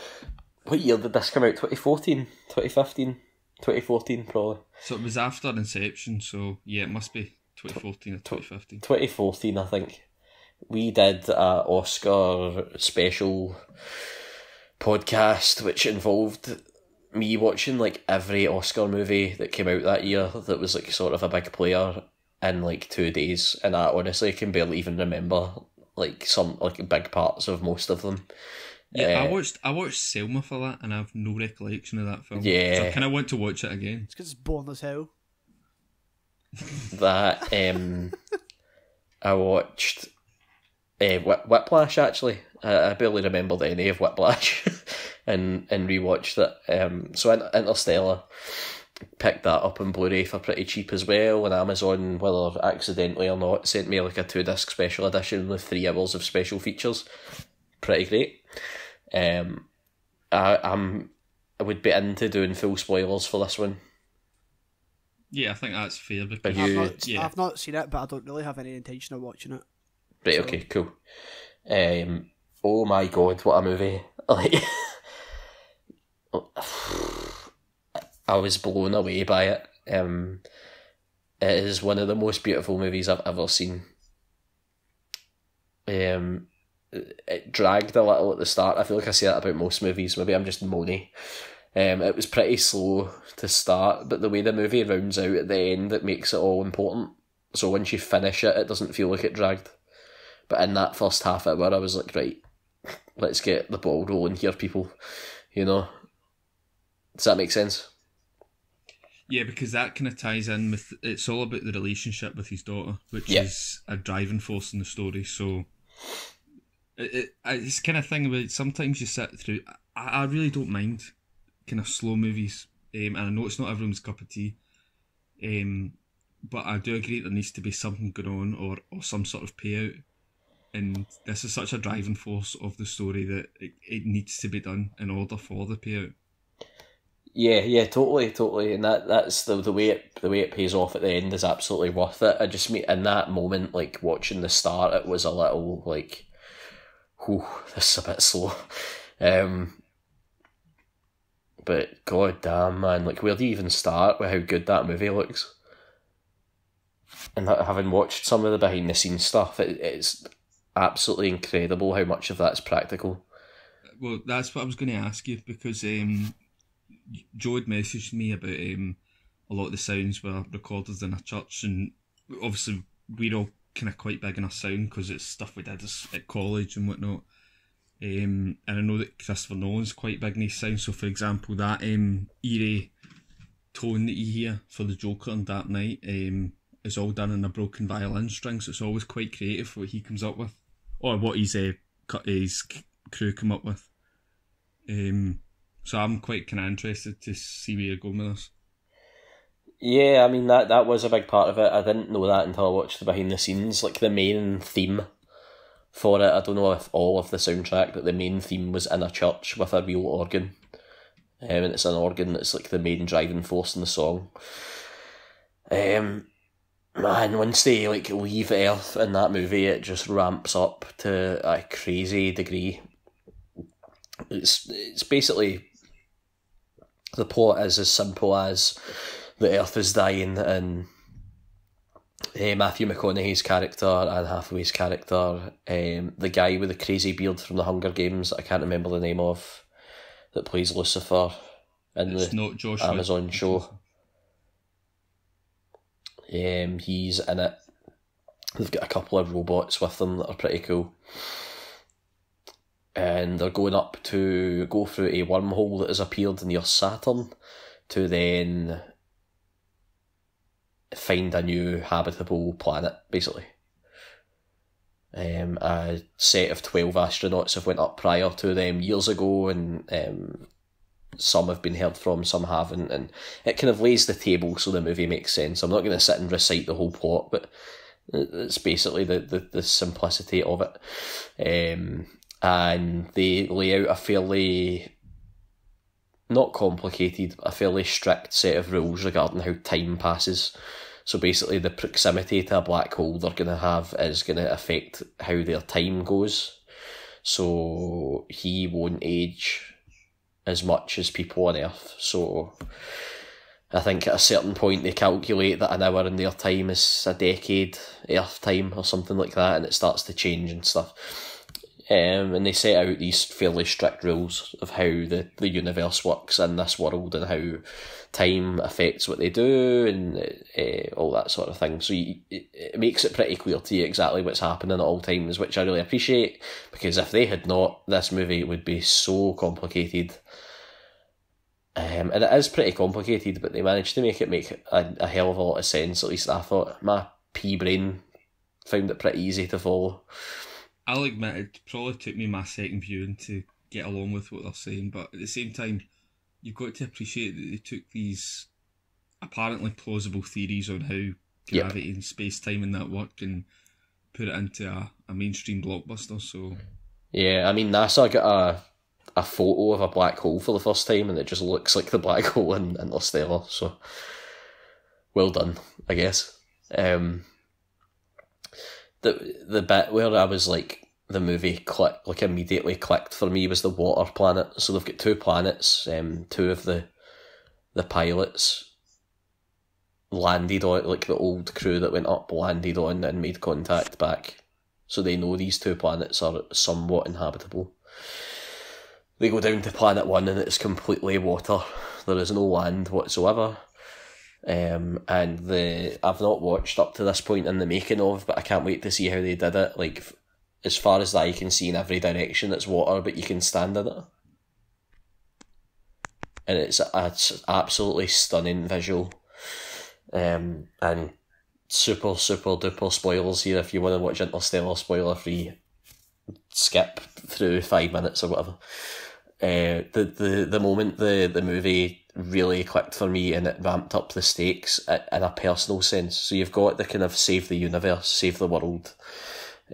what year did this come out? 2014, 2015, 2014 probably. So it was after Inception. So yeah, it must be 2014 or 2015. 2014, I think. We did a Oscar special podcast which involved me watching like every Oscar movie that came out that year that was like sort of a big player in like 2 days, and I honestly can barely even remember like some like big parts of most of them. Yeah, I watched Selma for that, and I have no recollection of that film. Yeah. So I kind of want to watch it again. It's because it's boring as hell. That I watched Whiplash actually. I barely remembered any of Whiplash and rewatched it. So Interstellar, picked that up on Blu-ray for pretty cheap as well, and Amazon, whether accidentally or not, sent me like a 2-disc special edition with 3 hours of special features. Pretty great. I would be into doing full spoilers for this one. Yeah, I think that's fair because I've not seen it, but I don't really have any intention of watching it. Right, okay, cool. Oh my god, what a movie. Like, I was blown away by it. It is one of the most beautiful movies I've ever seen. It dragged a little at the start. I feel like I say that about most movies. Maybe I'm just moany. It was pretty slow to start, but the way the movie rounds out at the end, it makes it all important. So once you finish it, it doesn't feel like it dragged. But in that first half hour, I was like, right, let's get the ball rolling here, people. You know? Does that make sense? Yeah, because that kind of ties in with, it's all about the relationship with his daughter, which is a driving force in the story. So it's kind of thing where sometimes you sit through, I really don't mind kind of slow movies, and I know it's not everyone's cup of tea, but I do agree there needs to be something going on or some sort of payout. And this is such a driving force of the story that it needs to be done in order for the payout. Yeah, totally, and that's the way it pays off at the end is absolutely worth it. I just mean in that moment, like watching the start, it was a little like, whew, this is a bit slow. But god damn, man, like where do you even start with how good that movie looks? And having watched some of the behind the scenes stuff, it's absolutely incredible how much of that's practical. Well, that's what I was going to ask you, because Joe had messaged me about a lot of the sounds were recorded in a church, and obviously we're all kind of quite big in our sound because it's stuff we did at college and whatnot. And I know that Christopher Nolan's quite big in his sound. So, for example, that eerie tone that you hear for the Joker on Dark Knight is all done in a broken violin string. So it's always quite creative what he comes up with, or what his crew come up with. So I'm quite kind of interested to see where you're going with this. Yeah, I mean, that was a big part of it. I didn't know that until I watched the behind the scenes. Like, the main theme for it, I don't know if all of the soundtrack, but the main theme was in a church with a real organ. And it's an organ that's like the main driving force in the song. Man, once they like leave Earth in that movie, it just ramps up to a crazy degree. It's basically, the plot is as simple as the Earth is dying, and Matthew McConaughey's character, Anne Hathaway's character, the guy with the crazy beard from the Hunger Games that I can't remember the name of, that plays Lucifer in the Amazon show. He's in it. They've got a couple of robots with them that are pretty cool. And they're going up to go through a wormhole that has appeared near Saturn to then find a new habitable planet, basically. A set of 12 astronauts have went up prior to them years ago, and some have been heard from, some haven't, and it kind of lays the table so the movie makes sense. I'm not going to sit and recite the whole plot, but it's basically the simplicity of it. And they lay out a fairly, not complicated, a fairly strict set of rules regarding how time passes. So basically the proximity to a black hole they're going to have is going to affect how their time goes. So he won't age as much as people on Earth. So I think at a certain point they calculate that an hour in their time is a decade Earth time or something like that, and it starts to change and stuff. And they set out these fairly strict rules of how the universe works in this world and how time affects what they do and all that sort of thing. So it makes it pretty clear to you exactly what's happening at all times, which I really appreciate, because if they had not, this movie would be so complicated. And it is pretty complicated, but they managed to make a hell of a lot of sense. At least I thought. My pea brain found it pretty easy to follow. I'll admit it probably took me my second viewing to get along with what they're saying, but at the same time, you've got to appreciate that they took these apparently plausible theories on how gravity and space-time and that work and put it into a mainstream blockbuster. So yeah, I mean, NASA got a photo of a black hole for the first time, and it just looks like the black hole in Interstellar, so well done, I guess. The bit where I was like, the movie immediately clicked for me was the water planet. So they've got two planets, two of the pilots landed on, like the old crew that went up landed on and made contact back. So they know these two planets are somewhat inhabitable. They go down to planet 1 and it's completely water. There is no land whatsoever. And I've not watched up to this point in the making of, but I can't wait to see how they did it. Like, as far as the eye can see in every direction, it's water, but you can stand in it. And it's absolutely stunning visual. And super, super duper spoilers here. If you want to watch Interstellar spoiler free, skip through 5 minutes or whatever. The moment the movie really clicked for me and it ramped up the stakes in a personal sense. So you've got the kind of save the universe, save the world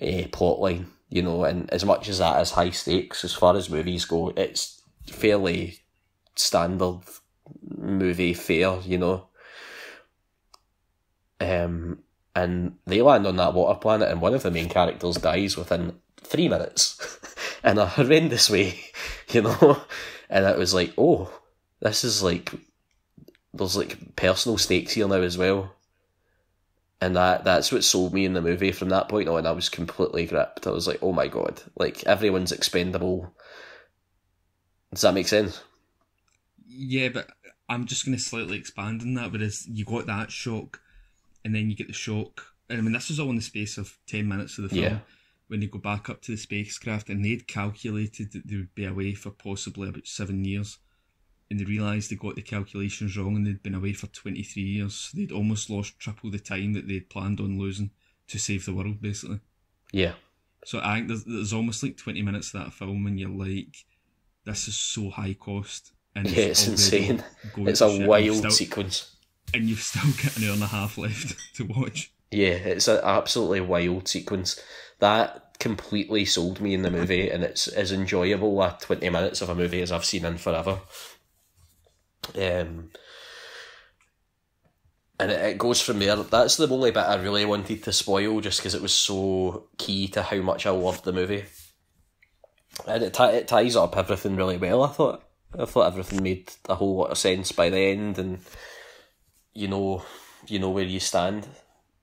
plotline, you know, and as much as that is high stakes, as far as movies go, it's fairly standard movie fare, you know. And they land on that water planet and one of the main characters dies within 3 minutes in a horrendous way, you know. And it was like, oh, this is like, there's like personal stakes here now as well. And that's what sold me in the movie from that point on. I was completely gripped. I was like, oh my god, like everyone's expendable. Does that make sense? Yeah, but I'm just going to slightly expand on that, whereas you got that shock and then you get the shock. And I mean, this was all in the space of 10 minutes of the film. Yeah. when they go back up to the spacecraft, and they'd calculated that they would be away for possibly about 7 years, and they realised they got the calculations wrong and they'd been away for 23 years. So they'd almost lost triple the time that they'd planned on losing to save the world, basically. Yeah. So I think there's almost like 20 minutes of that film and you're like, this is so high cost. And Yeah, it's insane. It's a wild sequence. And you've still got an hour and a half left to watch. Yeah, it's an absolutely wild sequence. That completely sold me in the movie, and it's as enjoyable a 20 minutes of a movie as I've seen in forever. And it goes from there. That's the only bit I really wanted to spoil, just because it was so key to how much I loved the movie. And it ties up everything really well, I thought. I thought everything made a whole lot of sense by the end, and you know where you stand.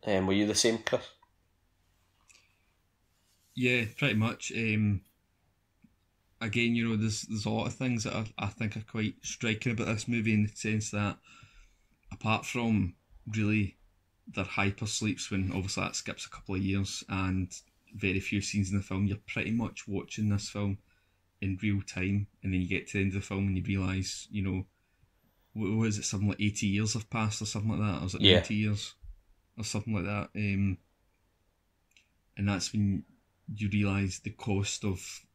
Were you the same, Chris? Yeah, pretty much. Again, there's a lot of things that I think are quite striking about this movie, in the sense that, apart from really their hyper sleeps, when obviously that skips a couple of years, and very few scenes in the film, you're pretty much watching this film in real time, and then you get to the end of the film and you realise, what is it, something like 80 years have passed or something like that, or is it 90 years or something like that, and that's when you realise the cost of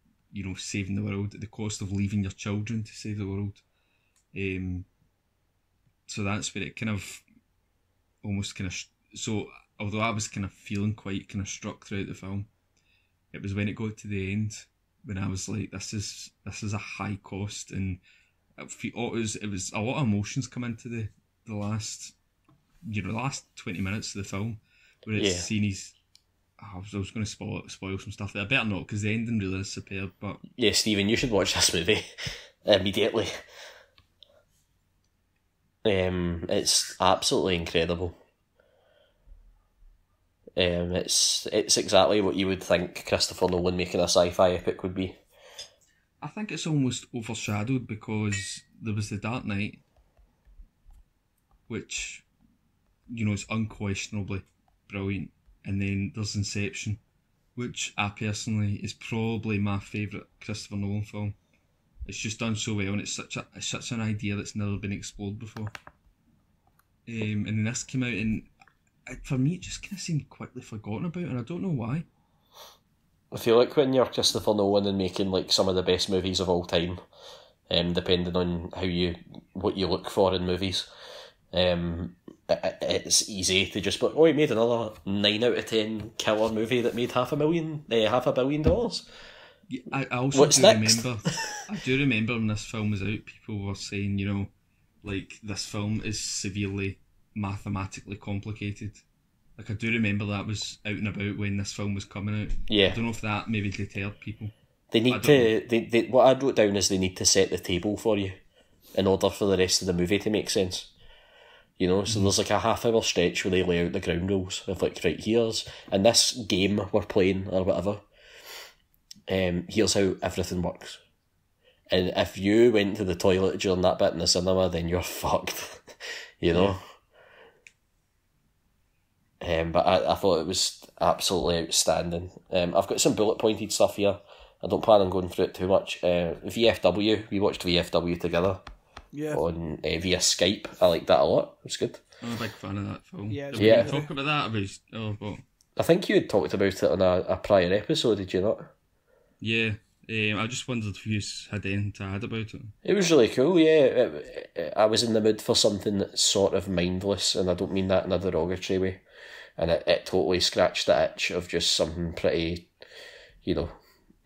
saving the world, the cost of leaving your children to save the world. So that's where it kind of almost so although I was kind of feeling quite kind of struck throughout the film, it was when it got to the end when I was like, this is a high cost, and it was a lot of emotions come into the last 20 minutes of the film, where it's seen his. I was going to spoil some stuff there. I better not, because the ending really is superb. But yeah, Stephen, you should watch this movie immediately. It's absolutely incredible. It's exactly what you would think Christopher Nolan making a sci-fi epic would be. I think it's almost overshadowed because there was The Dark Knight, which is unquestionably brilliant. And then there's Inception, which I personally is probably my favourite Christopher Nolan film. It's just done so well, and it's such an idea that's never been explored before. And then this came out, and for me it just kind of seemed quickly forgotten about, and I don't know why. I feel like when you're Christopher Nolan and making like some of the best movies of all time, depending on what you look for in movies, it's easy to just be like, oh, he made another 9 out of 10 killer movie that made $500 million. Yeah, I also What's do next? remember. I do remember when this film was out, people were saying, like, this film is severely mathematically complicated. Like, I do remember that was out and about when this film was coming out. Yeah. I don't know if that maybe deterred people. They need to. They what I wrote down is they need to set the table for you in order for the rest of the movie to make sense. So there's like a half-hour stretch where they lay out the ground rules of like, right, here's in this game we're playing or whatever. Here's how everything works. And if you went to the toilet during that bit in the cinema, then you're fucked. But I thought it was absolutely outstanding. I've got some bullet pointed stuff here. I don't plan on going through it too much. VFW, we watched VFW together. Yeah. On via Skype. I like that a lot. It was good. I'm a big fan of that film. Yeah, Did we talk about that? I think you had talked about it on a prior episode, did you not? Yeah. I just wondered if you had anything to add about it. It was really cool, yeah. I was in the mood for something that's sort of mindless, and I don't mean that in a derogatory way. And it totally scratched the itch of just something pretty, you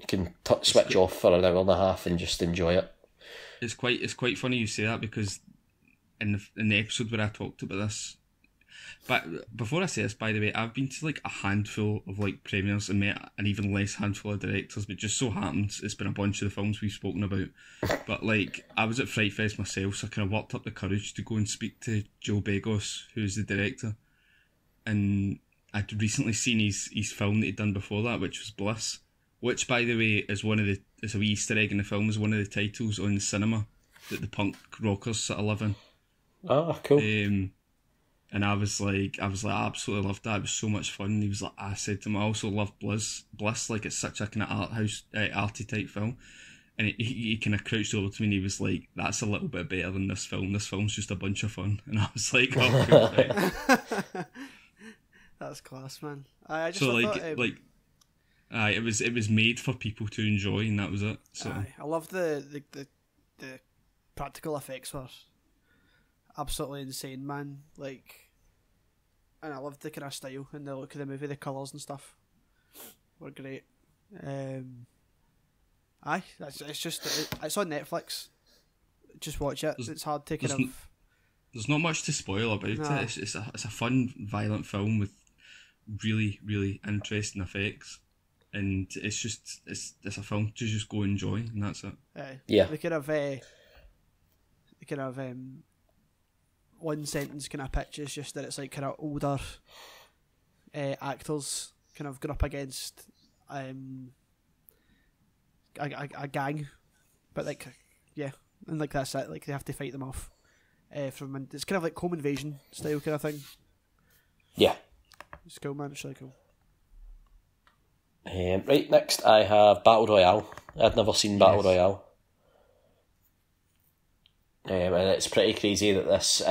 can switch off for an hour and a half and just enjoy it. It's quite funny you say that, because in the episode where I talked about this, but before I say this, by the way, I've been to like a handful of like premieres and met an even less handful of directors, but just so happens it's been a bunch of the films we've spoken about. But like, I was at Fright Fest myself, so I kind of worked up the courage to go and speak to Joe Begos, who's the director, and I'd recently seen his film that he'd done before that, which was Bliss, which, by the way, is it's a wee Easter egg in the film, is one of the titles on the cinema that the punk rockers sort of live in. Ah, cool. And I was like, I absolutely loved that. It was so much fun. He was like, I said to him, I also love Bliss. Like, it's such a kind of art house, arty type film. And he kind of crouched over to me and he was like, that's a little bit better than this film. This film's just a bunch of fun. And I was like, oh, cool, right. That's class, man. I just So thought, it was made for people to enjoy, and that was it. So I love the practical effects were absolutely insane, man. Like, and I loved the kind of style and the look of the movie, the colours and stuff were great. It's on Netflix. Just watch it. It's hard to kind of. There's not much to spoil about it. It's a fun, violent film with really, really interesting effects, and it's a film to just go enjoy, and that's it. Yeah. The kind of one sentence kind of pitch is just that it's like kind of older actors kind of going up against a gang, but like and like that's it. Like they have to fight them off. It's kind of like home invasion style kind of thing. Yeah. It's cool, man. It's really cool. Right, next I have Battle Royale. I'd never seen Battle Royale. And it's pretty crazy that this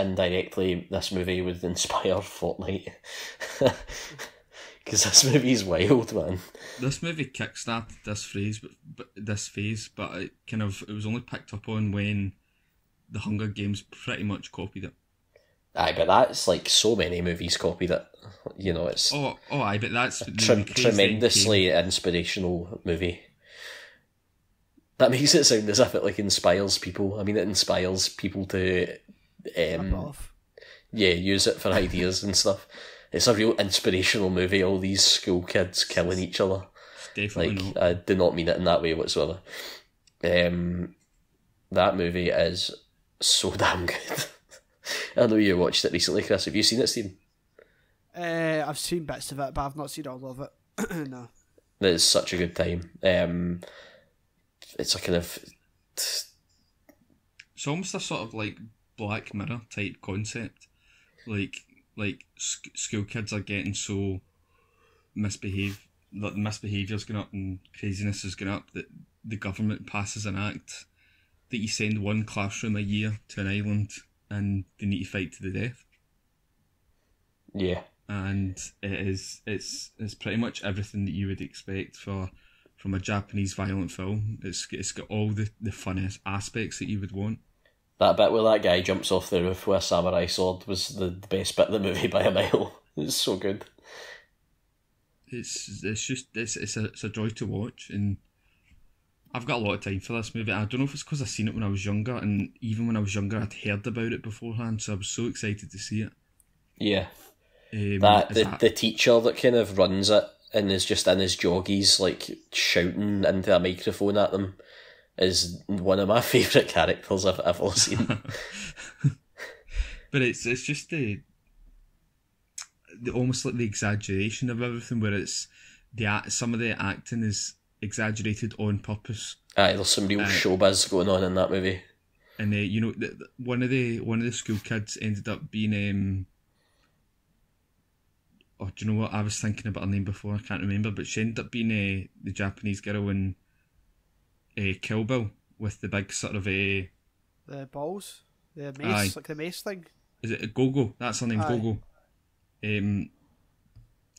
movie would inspire Fortnite. Because this movie's wild, man. This movie kickstarted this phase, but it was only picked up on when the Hunger Games pretty much copied it. Aye, but that's like so many movies copied it. You know, it's aye, but that's a tremendously inspirational movie. That makes it sound as if it like inspires people. I mean, it inspires people to use it for ideas and stuff. It's a real inspirational movie. All these school kids killing each other. Definitely not. I do not mean it in that way whatsoever. That movie is so damn good. I know you watched it recently, Chris. Have you seen it, Stephen? I've seen bits of it, but I've not seen all of it. No. It is such a good time. It's a kind of... It's almost a sort of like Black Mirror type concept. Like school kids are getting so misbehaviour's going up and craziness is going up that the government passes an act that you send one classroom a year to an island and they need to fight to the death. Yeah. And it's pretty much everything that you would expect from a Japanese violent film. It's got all the funniest aspects that you would want. That bit where that guy jumps off the roof with a samurai sword was the best bit of the movie by a mile. It's so good. It's a joy to watch, and I've got a lot of time for this movie. I don't know if it's because I've seen it when I was younger, and even when I was younger I'd heard about it beforehand, so I was so excited to see it. Yeah. The teacher that kind of runs it and is just in his joggies like shouting into a microphone at them is one of my favourite characters I've ever seen. But it's just the almost like the exaggeration of everything, where it's some of the acting is exaggerated on purpose. Aye, there's some real showbiz going on in that movie. And one of the school kids ended up being do you know what? I was thinking about her name before. I can't remember, but she ended up being the Japanese girl in Kill Bill with the big sort of the balls, the mace, like the mace thing. Is it Gogo? That's her name, Gogo.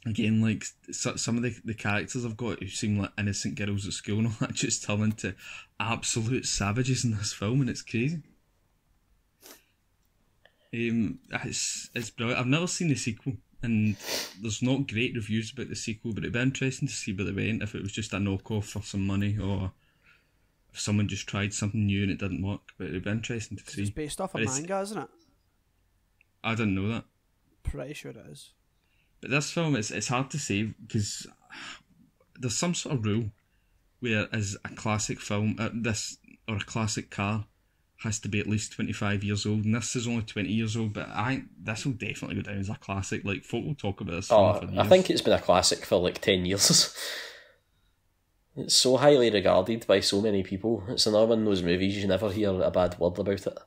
Again, like some of the characters I've got who seem like innocent girls at school and all that just turn into absolute savages in this film, and it's crazy. It's brilliant. I've never seen the sequel, and there's not great reviews about the sequel, but it'd be interesting to see where they went, if it was just a knockoff for some money, or if someone just tried something new and it didn't work. But it'd be interesting to see. It's based off a manga, isn't it? I didn't know that. Pretty sure it is. But this film, it's hard to say, because there's some sort of rule where as a classic film, or a classic car has to be at least 25 years old, and this is only 20 years old, but I think this will definitely go down as a classic. Like, folk will talk about this film for years. I think it's been a classic for like 10 years. It's so highly regarded by so many people. It's another one of those movies you never hear a bad word about it.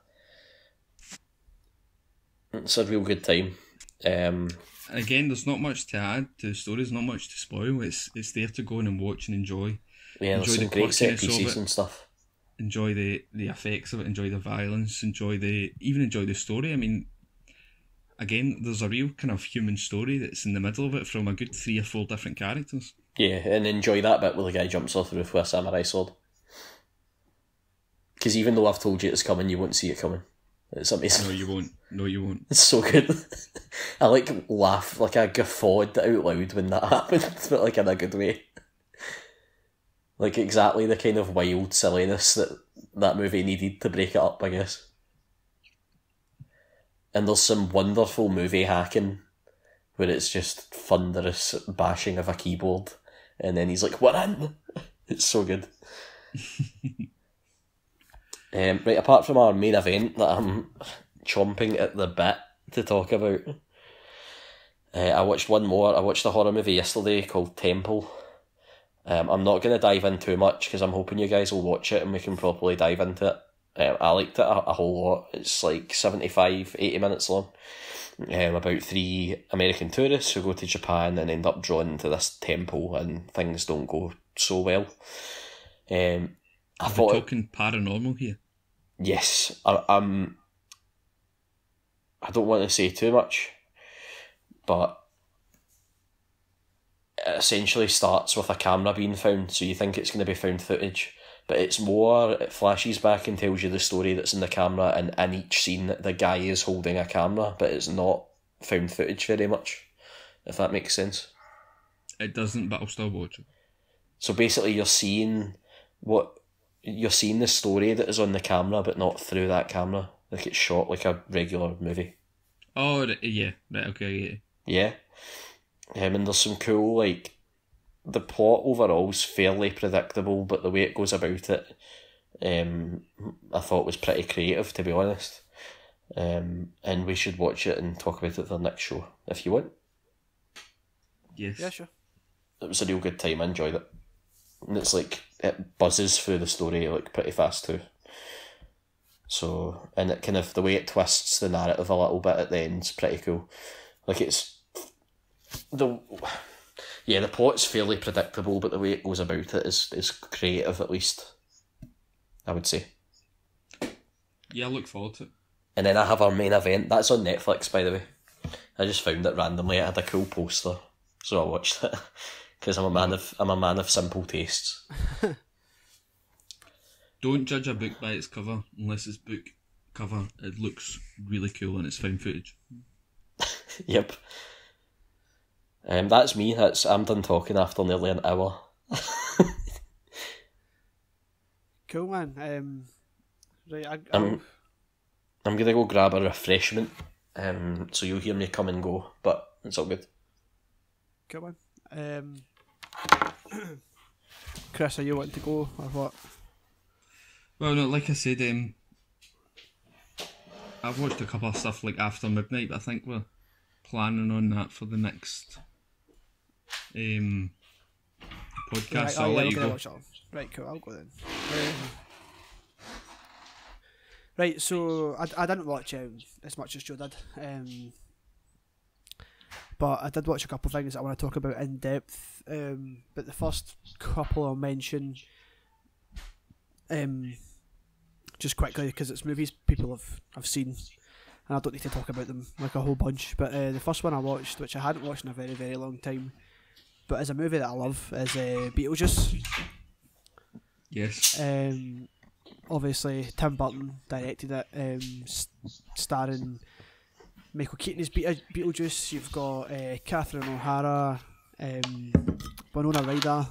It's a real good time. Um, Again, there's not much to add to the story. There's not much to spoil. It's there to go in and watch and enjoy. yeah, Enjoy there's some the great set quirkiness of pieces it. and stuff. Enjoy the effects of it. Enjoy the violence. Enjoy the story. I mean, again, there's a real kind of human story that's in the middle of it from a good 3 or 4 different characters. Yeah, and enjoy that bit where the guy jumps off the roof with a samurai sword. Because even though I've told you it's coming, you won't see it coming. It's amazing. No, you won't. No, you won't. It's so good. I laugh, I guffawed out loud when that happened, but in a good way. Exactly the kind of wild silliness that movie needed to break it up, I guess. And there's some wonderful movie hacking where it's just thunderous bashing of a keyboard, and then he's like, "We're in!" It's so good. Right, apart from our main event that I'm chomping at the bit to talk about, I watched one more. I watched a horror movie yesterday called Temple. I'm not going to dive in too much because I'm hoping you guys will watch it and we can properly dive into it. I liked it a whole lot. It's 75, 80 minutes long. About 3 American tourists who go to Japan and end up drawn into this temple and things don't go so well. We're talking paranormal here. Yes. I don't want to say too much, but it essentially starts with a camera being found, so you think it's going to be found footage, but it's more, it flashes back and tells you the story that's in the camera, and in each scene the guy is holding a camera, but it's not found footage very much, if that makes sense. It doesn't, but I'll still watch it. So basically you're seeing the story that is on the camera, but not through that camera. It's shot like a regular movie. Oh, yeah. Right, okay, yeah. Yeah. And there's some cool, the plot overall is fairly predictable, but the way it goes about it, I thought was pretty creative, to be honest. And we should watch it and talk about it for the next show, if you want. Yes. Yeah, sure. It was a real good time, I enjoyed it. And it's it buzzes through the story pretty fast too. So, and it kind of, the way it twists the narrative a little bit at the end is pretty cool. The plot's fairly predictable, but the way it goes about it is creative, at least, I would say. Yeah, I look forward to it. And then I have our main event. That's on Netflix, by the way. I just found it randomly. It had a cool poster, so I watched it. Because I'm a man of simple tastes. Don't judge a book by its cover unless its book cover it looks really cool and it's found footage. Yep. That's me. I'm done talking after nearly an hour. Cool, man. Right, I'm gonna go grab a refreshment. So you'll hear me come and go, but it's all good. Cool, man. Chris, are you wanting to go or what? Well, no, like I said, I've watched a couple of stuff after midnight, but I think we're planning on that for the next podcast. Right, So I'll let you go. Right, cool, I'll go then. Right, so I didn't watch as much as Joe did, but I did watch a couple of things that I want to talk about in depth. But the first couple I'll mention, just quickly, because it's movies people have seen, and I don't need to talk about them a whole bunch. But the first one I watched, which I hadn't watched in a very, very long time, but is a movie that I love, is Beetlejuice. Yes. Obviously, Tim Burton directed it, starring Michael Keaton as Beetlejuice. You've got Catherine O'Hara, Winona Ryder.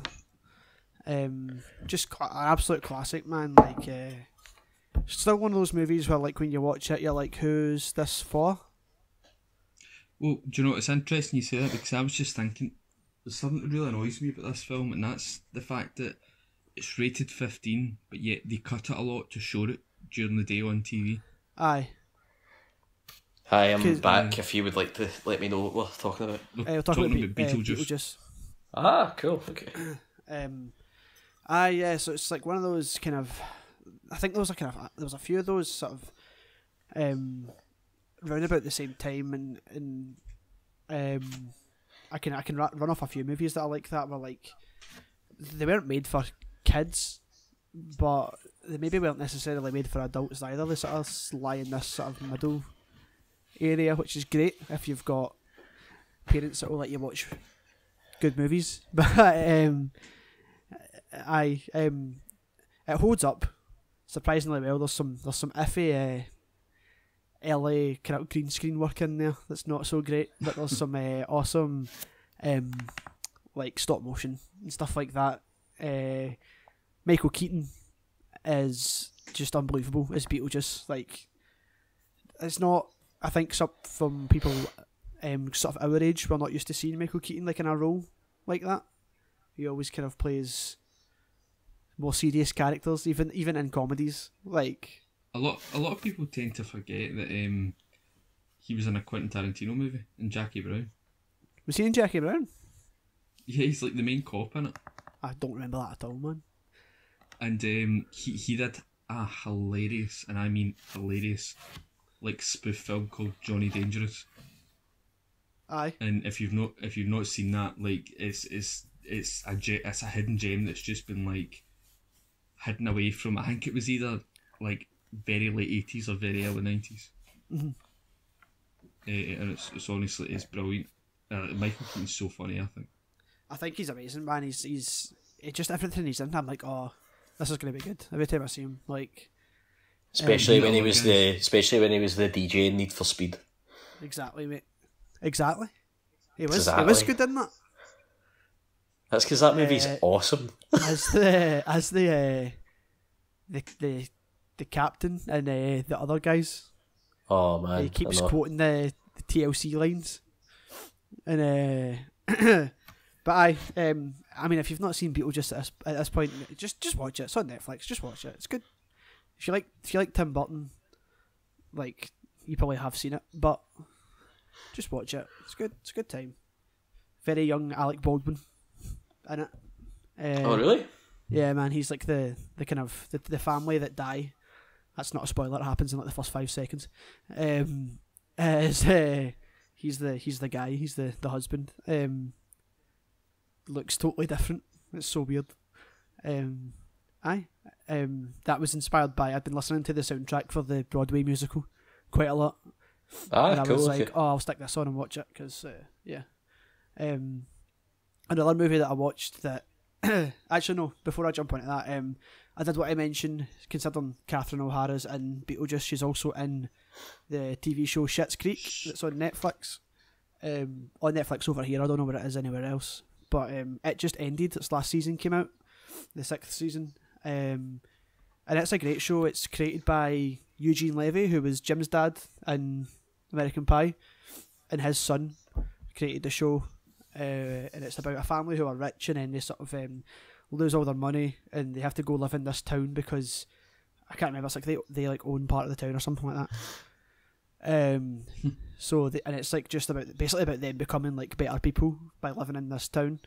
Just an absolute classic, man. Still one of those movies where, when you watch it, you're like, who's this for? Well, do you know, it's interesting you say that, because I was just thinking, there's something that really annoys me about this film, and that's the fact that it's rated 15, but yet they cut it a lot to show it during the day on TV. Aye. Hi, I'm back. If you would like to let me know what we're talking about. We're talking about Beetlejuice. Ah, cool. Okay. Yeah. So it's one of those kind of. I think there was a few of those sort of, round about the same time, and I can run off a few movies that I like that were like they weren't made for kids, but they maybe weren't necessarily made for adults either. They sort of lie in this sort of middle area, which is great if you've got parents that will let you watch good movies. But it holds up surprisingly well. There's some iffy LA kind of green screen work in there that's not so great, but there's some awesome like stop motion and stuff like that. Michael Keaton is just unbelievable as Beetlejuice. Like, it's not, I think from people sort of our age, we're not used to seeing Michael Keaton like in a role like that. He always kind of plays more serious characters, even in comedies. Like, a lot of people tend to forget that he was in a Quentin Tarantino movie in Jackie Brown. Was he in Jackie Brown? Yeah, he's like the main cop in it. I don't remember that at all, man. And he did a hilarious, and I mean hilarious, like spoof film called Johnny Dangerous. Aye. And if you've not seen that, like it's a hidden gem that's just been like hidden away from. I think it was either like very late 80s or very early 90s. Mm-hmm. And it's honestly, it's brilliant. Michael Keaton's so funny, I think he's amazing, man. He's just everything he's in. I'm like, oh, this is gonna be good every time I see him. Like, especially when he was the DJ in Need for Speed. Exactly, mate. Exactly. He was good in that. That's because that movie's awesome. as the captain and the other guys. Oh man, he keeps quoting the TLC lines, and but I mean, if you've not seen Beetlejuice at this point, just watch it. It's on Netflix. Just watch it. It's good. If you like Tim Burton, like, you probably have seen it, but just watch it. It's good. It's a good time. Very young Alec Baldwin in it. Oh really? Yeah, man. He's like the kind of the family that die. That's not a spoiler. It happens in like the first 5 seconds. He's the guy. He's the husband. Looks totally different. It's so weird. That was inspired by. I'd been listening to the soundtrack for the Broadway musical quite a lot. And I was like, okay. I'll stick this on and watch it because yeah. Another movie that I watched that actually no. Before I jump onto that, I did what I mentioned. Considering Catherine O'Hara's in Beetlejuice, she's also in the TV show Schitt's Creek that's on Netflix. On Netflix over here, I don't know where it is anywhere else. But it just ended. Its last season came out, the 6th season, and it's a great show. It's created by Eugene Levy, who was Jim's dad in American Pie, and his son created the show. And it's about a family who are rich, and then they sort of lose all their money, and they have to go live in this town because I can't remember. It's like they like own part of the town or something like that. And it's like just basically about them becoming like better people by living in this town.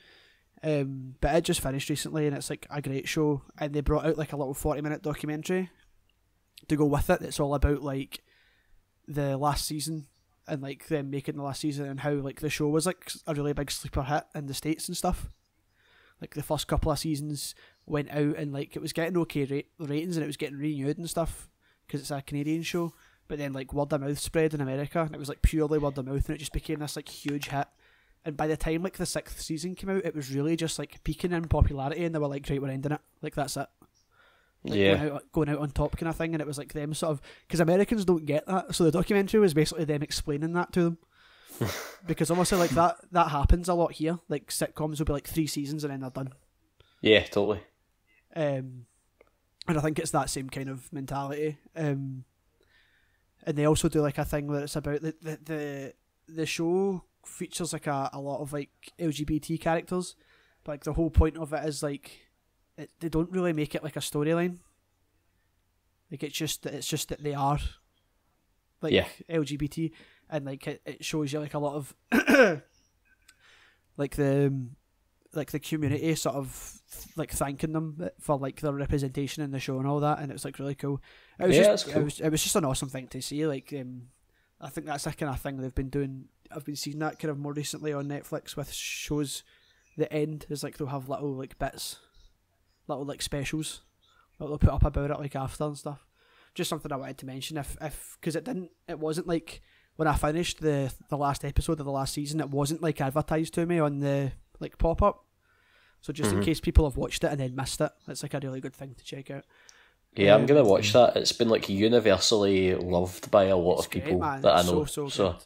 But it just finished recently, and it's like a great show. And they brought out like a little 40-minute documentary to go with it. It's all about like the last season and like them making the last season and how like the show was like a really big sleeper hit in the States and stuff. Like the first couple of seasons went out and like it was getting okay ratings and it was getting renewed and stuff because it's a Canadian show. But then like word of mouth spread in America and it was like purely word of mouth and it just became this like huge hit. And by the time like the 6th season came out, it was really just like peaking in popularity and they were like, right, we're ending it. Like that's it. Like, yeah. Going out on top kind of thing. And it was like them sort of, because Americans don't get that. So the documentary was basically them explaining that to them. Because obviously like that happens a lot here. Like sitcoms will be like 3 seasons and then they're done. Yeah, totally. And I think it's that same kind of mentality. And they also do like a thing where it's about the show features like a lot of like LGBT characters, but like the whole point of it is like they don't really make it like a storyline. Like it's just that they are like LGBT, and like it shows you like a lot of like the community sort of like thanking them for like their representation in the show and all that, and it was like really cool. It was just an awesome thing to see. Like I think that's the kind of thing they've been doing I've been seeing that kind of more recently on Netflix with shows. The end is like they'll have little like bits, little like specials that they'll put up about it like after and stuff. Just something I wanted to mention. If because it wasn't like when I finished the last episode of the last season, it wasn't like advertised to me on the like pop up. So just in case people have watched it and then missed it, it's like a really good thing to check out. Yeah, I'm gonna watch that. It's been like universally loved by a lot of people great, that I know. So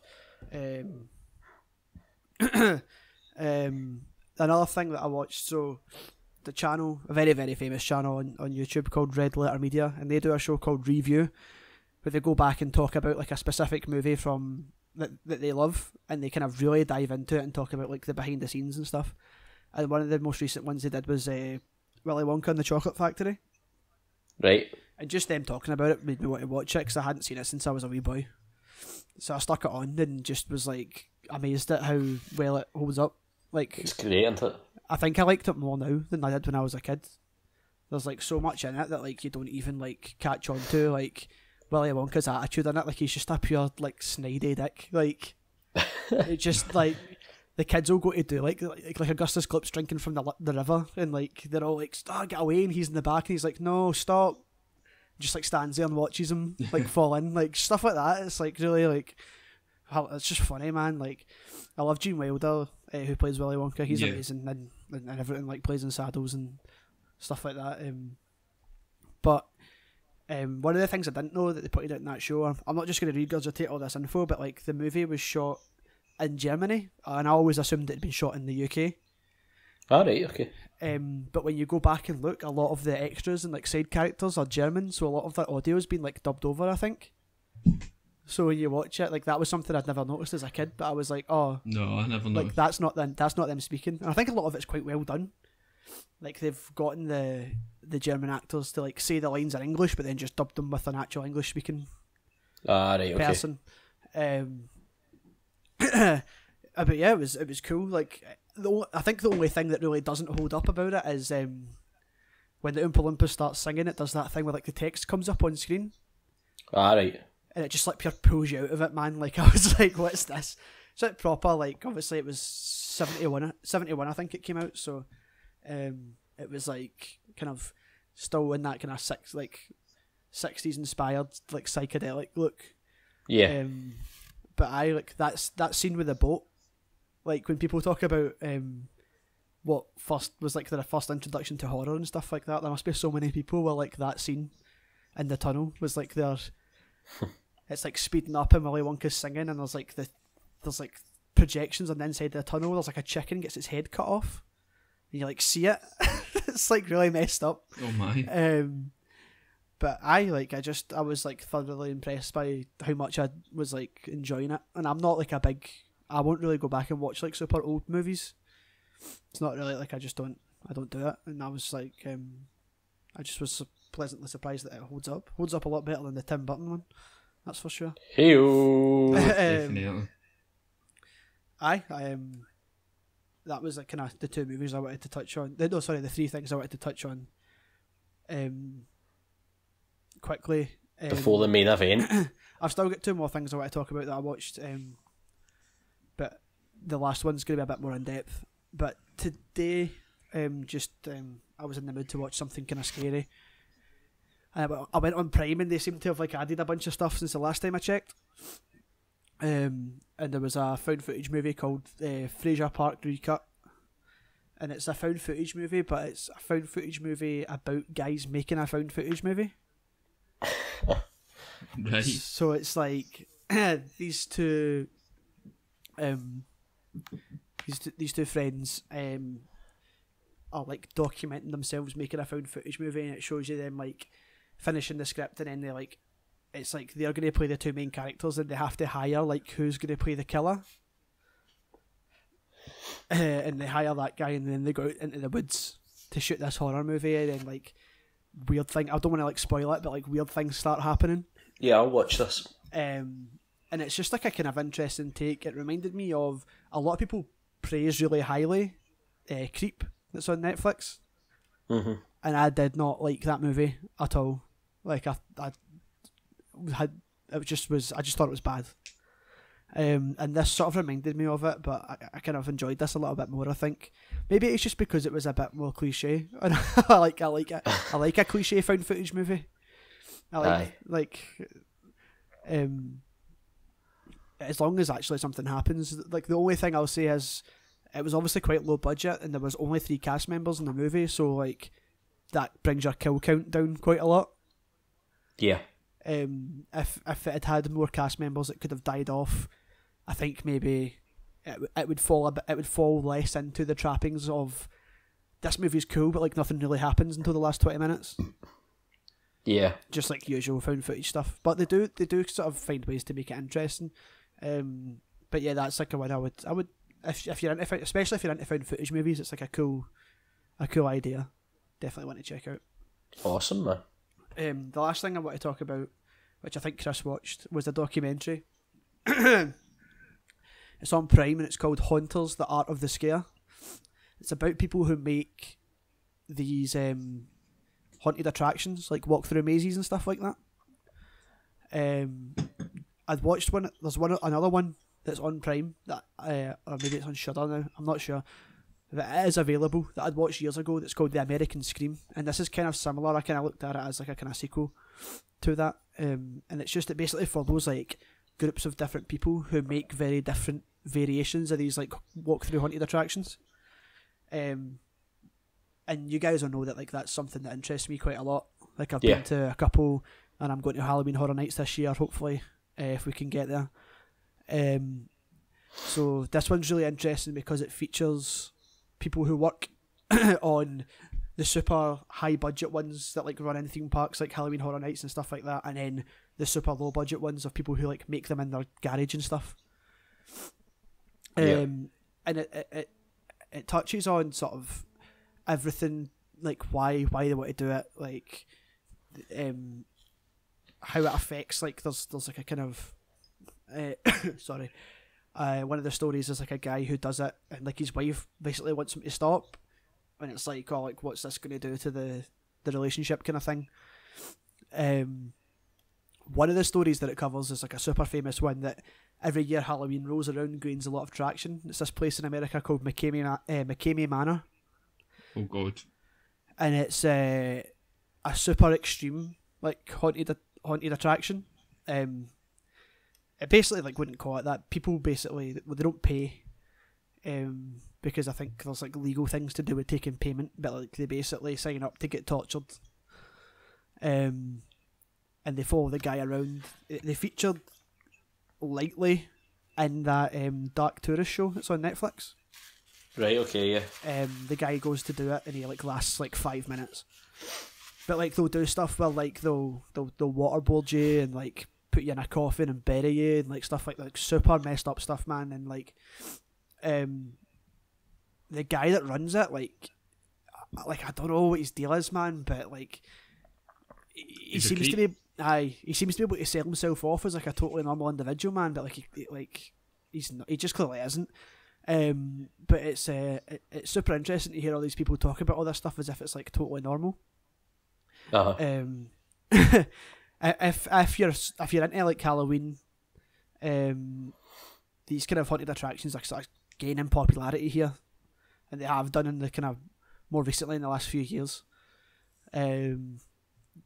another thing that I watched, so the channel, a very, very famous channel on YouTube called Red Letter Media, and they do a show called Review, where they go back and talk about like a specific movie from that they love, and they kind of really dive into it and talk about like the behind the scenes and stuff. And one of the most recent ones they did was Willy Wonka and the Chocolate Factory. Right. And just them talking about it made me want to watch it because I hadn't seen it since I was a wee boy. So I stuck it on and just was like amazed at how well it holds up. Like, it's great, isn't it? I think I liked it more now than I did when I was a kid. There's like so much in it that like you don't even like catch on to, like Willy Wonka's attitude in it. Like he's just a pure like snidey dick. Like it just like the kids will go to do like Augustus Gloop's drinking from the river, and like they're all like, "Stop, get away!" And he's in the back, and he's like, "No, stop!" Just like stands there and watches him like fall in, like stuff like that. It's like really like, it's just funny, man. Like I love Gene Wilder, who plays Willy Wonka. He's amazing and everything, like plays in saddles and stuff like that. But one of the things I didn't know that they put out in that show, I'm not just going to regurgitate all this info, but like the movie was shot in Germany, and I always assumed it had been shot in the UK. Alright, okay. But when you go back and look, a lot of the extras and like side characters are German, so a lot of that audio's been like dubbed over, I think. So when you watch it, like that was something I'd never noticed as a kid, but I was like, oh, no, I never like noticed. that's not them speaking. And I think a lot of it's quite well done. Like they've gotten the German actors to like say the lines in English, but then just dubbed them with an actual English speaking person. But yeah, it was cool. Like I think the only thing that really doesn't hold up about it is when the Oompa Loompa starts singing, it does that thing where like the text comes up on screen. Alright. And it just like pure pulls you out of it, man. Like I was like, what's this? So it proper, like obviously it was 71 I think it came out, so it was like kind of still in that kind of 60s inspired like psychedelic look. Yeah. But I like that scene with the boat. Like when people talk about what first was like their first introduction to horror and stuff like that, there must be so many people where like that scene in the tunnel was like their it's like speeding up and Willy Wonka's singing, and there's like projections on the inside of the tunnel. There's like a chicken gets its head cut off, and you like see it. It's like really messed up. Oh my. But I was like thoroughly impressed by how much I was like enjoying it, and I'm not like I won't really go back and watch like super old movies. It's not really like I don't do it, and I was like I just was pleasantly surprised that it holds up a lot better than the Tim Burton one, that's for sure. Heyo. Definitely. That was like kind of the two movies I wanted to touch on. The three things I wanted to touch on quickly. Before the main event. I've still got two more things I want to talk about that I watched, but the last one's going to be a bit more in depth. But today, I was in the mood to watch something kind of scary. I went on Prime and they seem to have like added a bunch of stuff since the last time I checked. And there was a found footage movie called Fraser Park Recut, and it's a found footage movie, but it's a found footage movie about guys making a found footage movie. Right. So it's like these two friends are like documenting themselves making a found footage movie, and it shows you them like finishing the script, and then they like it's like they're going to play the two main characters, and they have to hire like who's going to play the killer, and they hire that guy, and then they go out into the woods to shoot this horror movie, and then like weird thing, I don't want to like spoil it, but like weird things start happening. Yeah, I'll watch this. And it's just like a kind of interesting take. It reminded me of a lot of people praise really highly Creep, that's on Netflix. Mm-hmm. And I did not like that movie at all. Like I just thought it was bad. And this sort of reminded me of it, but I kind of enjoyed this a little bit more. I think maybe it's just because it was a bit more cliche. I like it. I like a cliche found footage movie. I like as long as actually something happens. Like the only thing I'll say is it was obviously quite low budget, and there was only 3 cast members in the movie, so like that brings your kill count down quite a lot. Yeah. If it had had more cast members, it could have died off. I think maybe it would fall a bit. It would fall less into the trappings of this movie's cool, but like nothing really happens until the last 20 minutes. Yeah. Just like usual found footage stuff, but they do sort of find ways to make it interesting. But yeah, that's like a one I would if you're into, especially if you're into found footage movies, it's like a cool idea. Definitely want to check out. Awesome, man. The last thing I want to talk about, which I think Chris watched, was a documentary. It's on Prime and it's called Haunters: The Art of the Scare. It's about people who make these haunted attractions, like walk through mazes and stuff like that. I'd watched one. There's another one that's on Prime that, or maybe it's on Shudder now. I'm not sure. But it is available that I'd watched years ago. That's called The American Scream, and this is kind of similar. I kind of looked at it as like a kind of sequel to that, and it's just it basically follows like groups of different people who make very different variations of these like walk through haunted attractions. And you guys will know that like that's something that interests me quite a lot. Like I've been to a couple, and I'm going to Halloween Horror Nights this year, hopefully, if we can get there. So this one's really interesting because it features people who work on the super high budget ones that like run in theme parks like Halloween Horror Nights and stuff like that, and then the super low budget ones of people who like make them in their garage and stuff. And it touches on sort of everything, like why they want to do it, like how it affects, like there's like a kind of sorry, one of the stories is like a guy who does it and like his wife basically wants him to stop, and it's like, oh, like what's this going to do to the relationship kind of thing. One of the stories that it covers is like a super famous one that every year Halloween rolls around and gains a lot of traction. It's this place in America called McCamey Manor. Oh god. And it's a super extreme like haunted attraction. It basically like wouldn't call it that. People basically they don't pay, because I think there's like legal things to do with taking payment, but like they basically sign up to get tortured. And they follow the guy around. They featured lightly in that Dark Tourist show that's on Netflix. Right, okay, yeah. The guy goes to do it and he like lasts like 5 minutes. But like they'll do stuff where like they'll waterboard you and like put you in a coffin and bury you and like stuff like super messed up stuff, man. And like the guy that runs it, like I don't know what his deal is, man, but like he seems to be able to sell himself off as like a totally normal individual, man, but like he's not, he just clearly isn't. But it's super interesting to hear all these people talk about all this stuff as if it's like totally normal. If you're into like Halloween, these kind of haunted attractions are sort of gaining popularity here, and they have done in the kind of more recently in the last few years.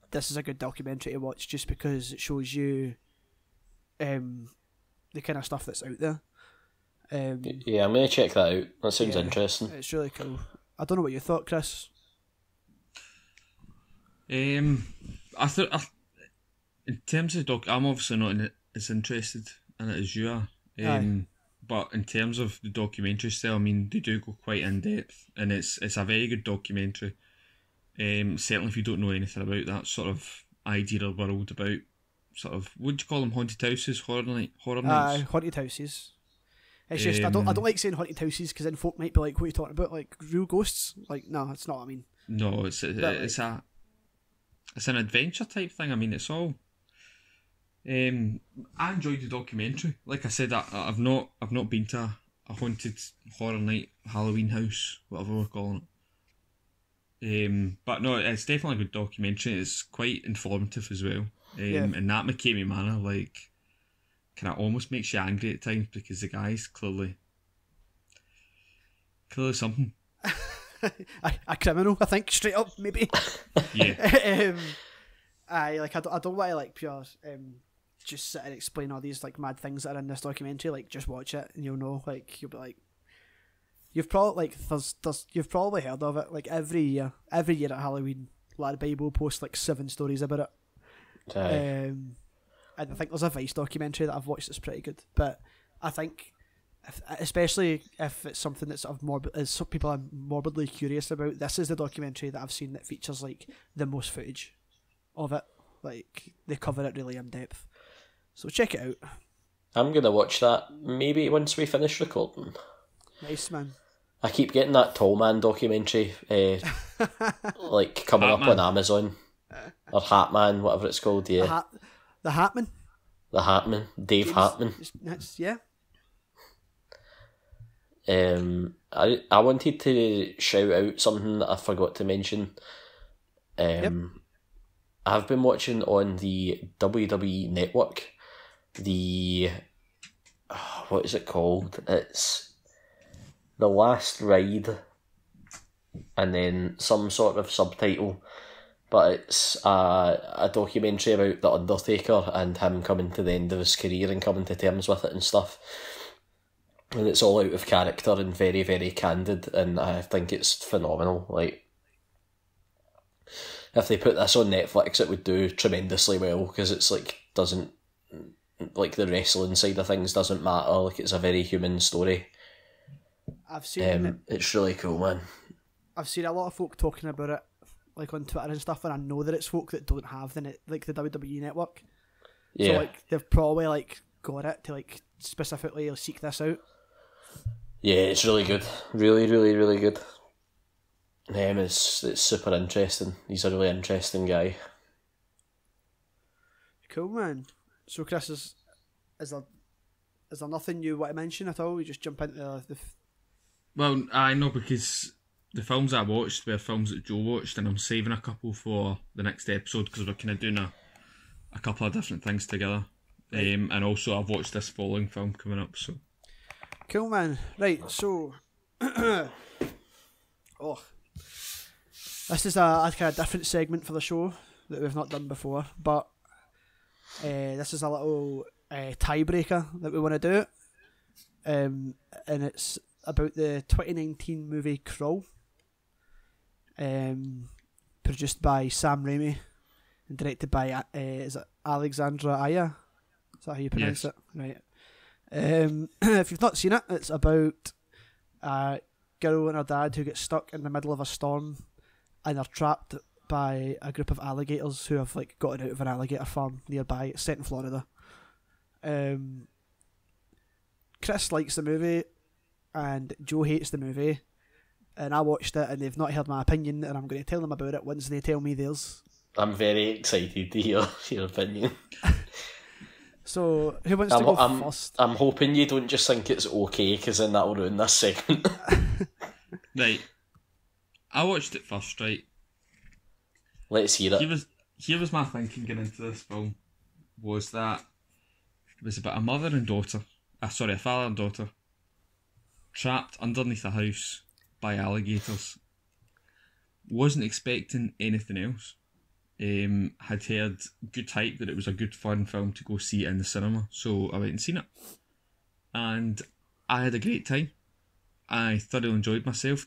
This is a good documentary to watch just because it shows you the kind of stuff that's out there. Yeah, I'm going to check that out. That sounds interesting. It's really cool. I don't know what you thought, Chris. I thought, in terms of I'm obviously not as interested in it as you are. But in terms of the documentary style, I mean, they do go quite in depth, and it's a very good documentary. Certainly, if you don't know anything about that sort of idea or world about sort of, what do you call them, haunted houses, horror nights? Haunted houses. It's just I don't like saying haunted houses because then folk might be like, "What are you talking about? Like real ghosts?" Like, no, that's not what I mean. No, it's an adventure type thing. I mean, it's all. I enjoyed the documentary. Like I said, I've not been to a haunted horror night, Halloween house, whatever we're calling it. But no, it's definitely a good documentary. It's quite informative as well. And that McCamey Manor, like, kind of almost makes you angry at times because the guy's clearly something. a criminal, I think, straight up, maybe. Yeah. I don't want to like pure just sit and explain all these like mad things that are in this documentary. Like, just watch it and you'll know. Like, you'll be like, you've probably you've probably heard of it. Like every year at Halloween, Lad Bible will post like 7 stories about it. And I think there's a Vice documentary that I've watched that's pretty good. But I think, especially if it's something that's sort of some people are morbidly curious about, this is the documentary that I've seen that features like the most footage of it. Like, they cover it really in depth. So check it out. I'm going to watch that maybe once we finish recording. Nice, man. I keep getting that Tall Man documentary like coming up on Amazon. Or Hat Man, whatever it's called, yeah. The Hatman? The Hatman. Dave Hatman. Yeah. I wanted to shout out something that I forgot to mention. I've been watching on the WWE Network what is it called? It's The Last Ride and then some sort of subtitle, but it's a documentary about The Undertaker and him coming to the end of his career and coming to terms with it and stuff. And it's all out of character and very, very candid, and I think it's phenomenal. Like, if they put this on Netflix, it would do tremendously well, because it's like, doesn't, like, the wrestling side of things doesn't matter. Like, it's a very human story. I've seen it's really cool, man. I've seen a lot of folk talking about it, like on Twitter and stuff, and I know that it's folk that don't have the WWE Network. Yeah. So like, they've probably like got it to like specifically seek this out. Yeah, it's really good. Really, really, really good. It's super interesting. He's a really interesting guy. Cool, man. So, Chris, is there nothing you want to mention at all? You just jump into the Well, I know, because the films I watched were films that Joe watched, and I'm saving a couple for the next episode because we're kind of doing a couple of different things together. Right. And also I've watched this following film coming up. So cool, man. Right, so this is a kind of different segment for the show that we've not done before, but this is a little tiebreaker that we want to do, and it's about the 2019 movie Krull, produced by Sam Raimi and directed by is it Alexandra Aya? Is that how you pronounce it? Right. If you've not seen it, it's about a girl and her dad who get stuck in the middle of a storm and are trapped by a group of alligators who have like gotten out of an alligator farm nearby. It's set in Florida. Chris likes the movie and Joe hates the movie, and I watched it and they've not heard my opinion, and I'm going to tell them about it once they tell me theirs. I'm very excited to hear your opinion. So, who wants to go first? I'm hoping you don't just think it's okay, because then that will ruin this segment. Right. I watched it first, right? Let's hear it. Here was my thinking going into this film, was that it was about a mother and daughter, a father and daughter, trapped underneath a house by alligators. Wasn't expecting anything else. Had heard good hype that it was a good fun film to go see in the cinema, so I went and seen it, and I had a great time. I thoroughly enjoyed myself.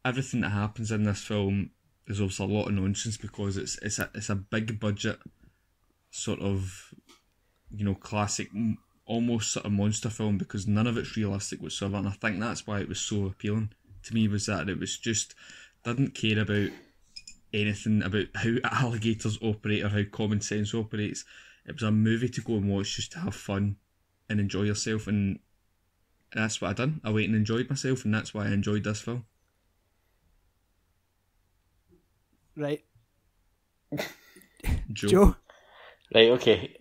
Everything that happens in this film is also a lot of nonsense, because it's a big budget sort of, classic, almost sort of monster film, because none of it's realistic whatsoever, and I think that's why it was so appealing to me, was that it was just didn't care about anything about how alligators operate or how common sense operates. It was a movie to go and watch just to have fun and enjoy yourself, and that's what I done. I went and enjoyed myself, and that's why I enjoyed this film. Right. Joe? Right, okay.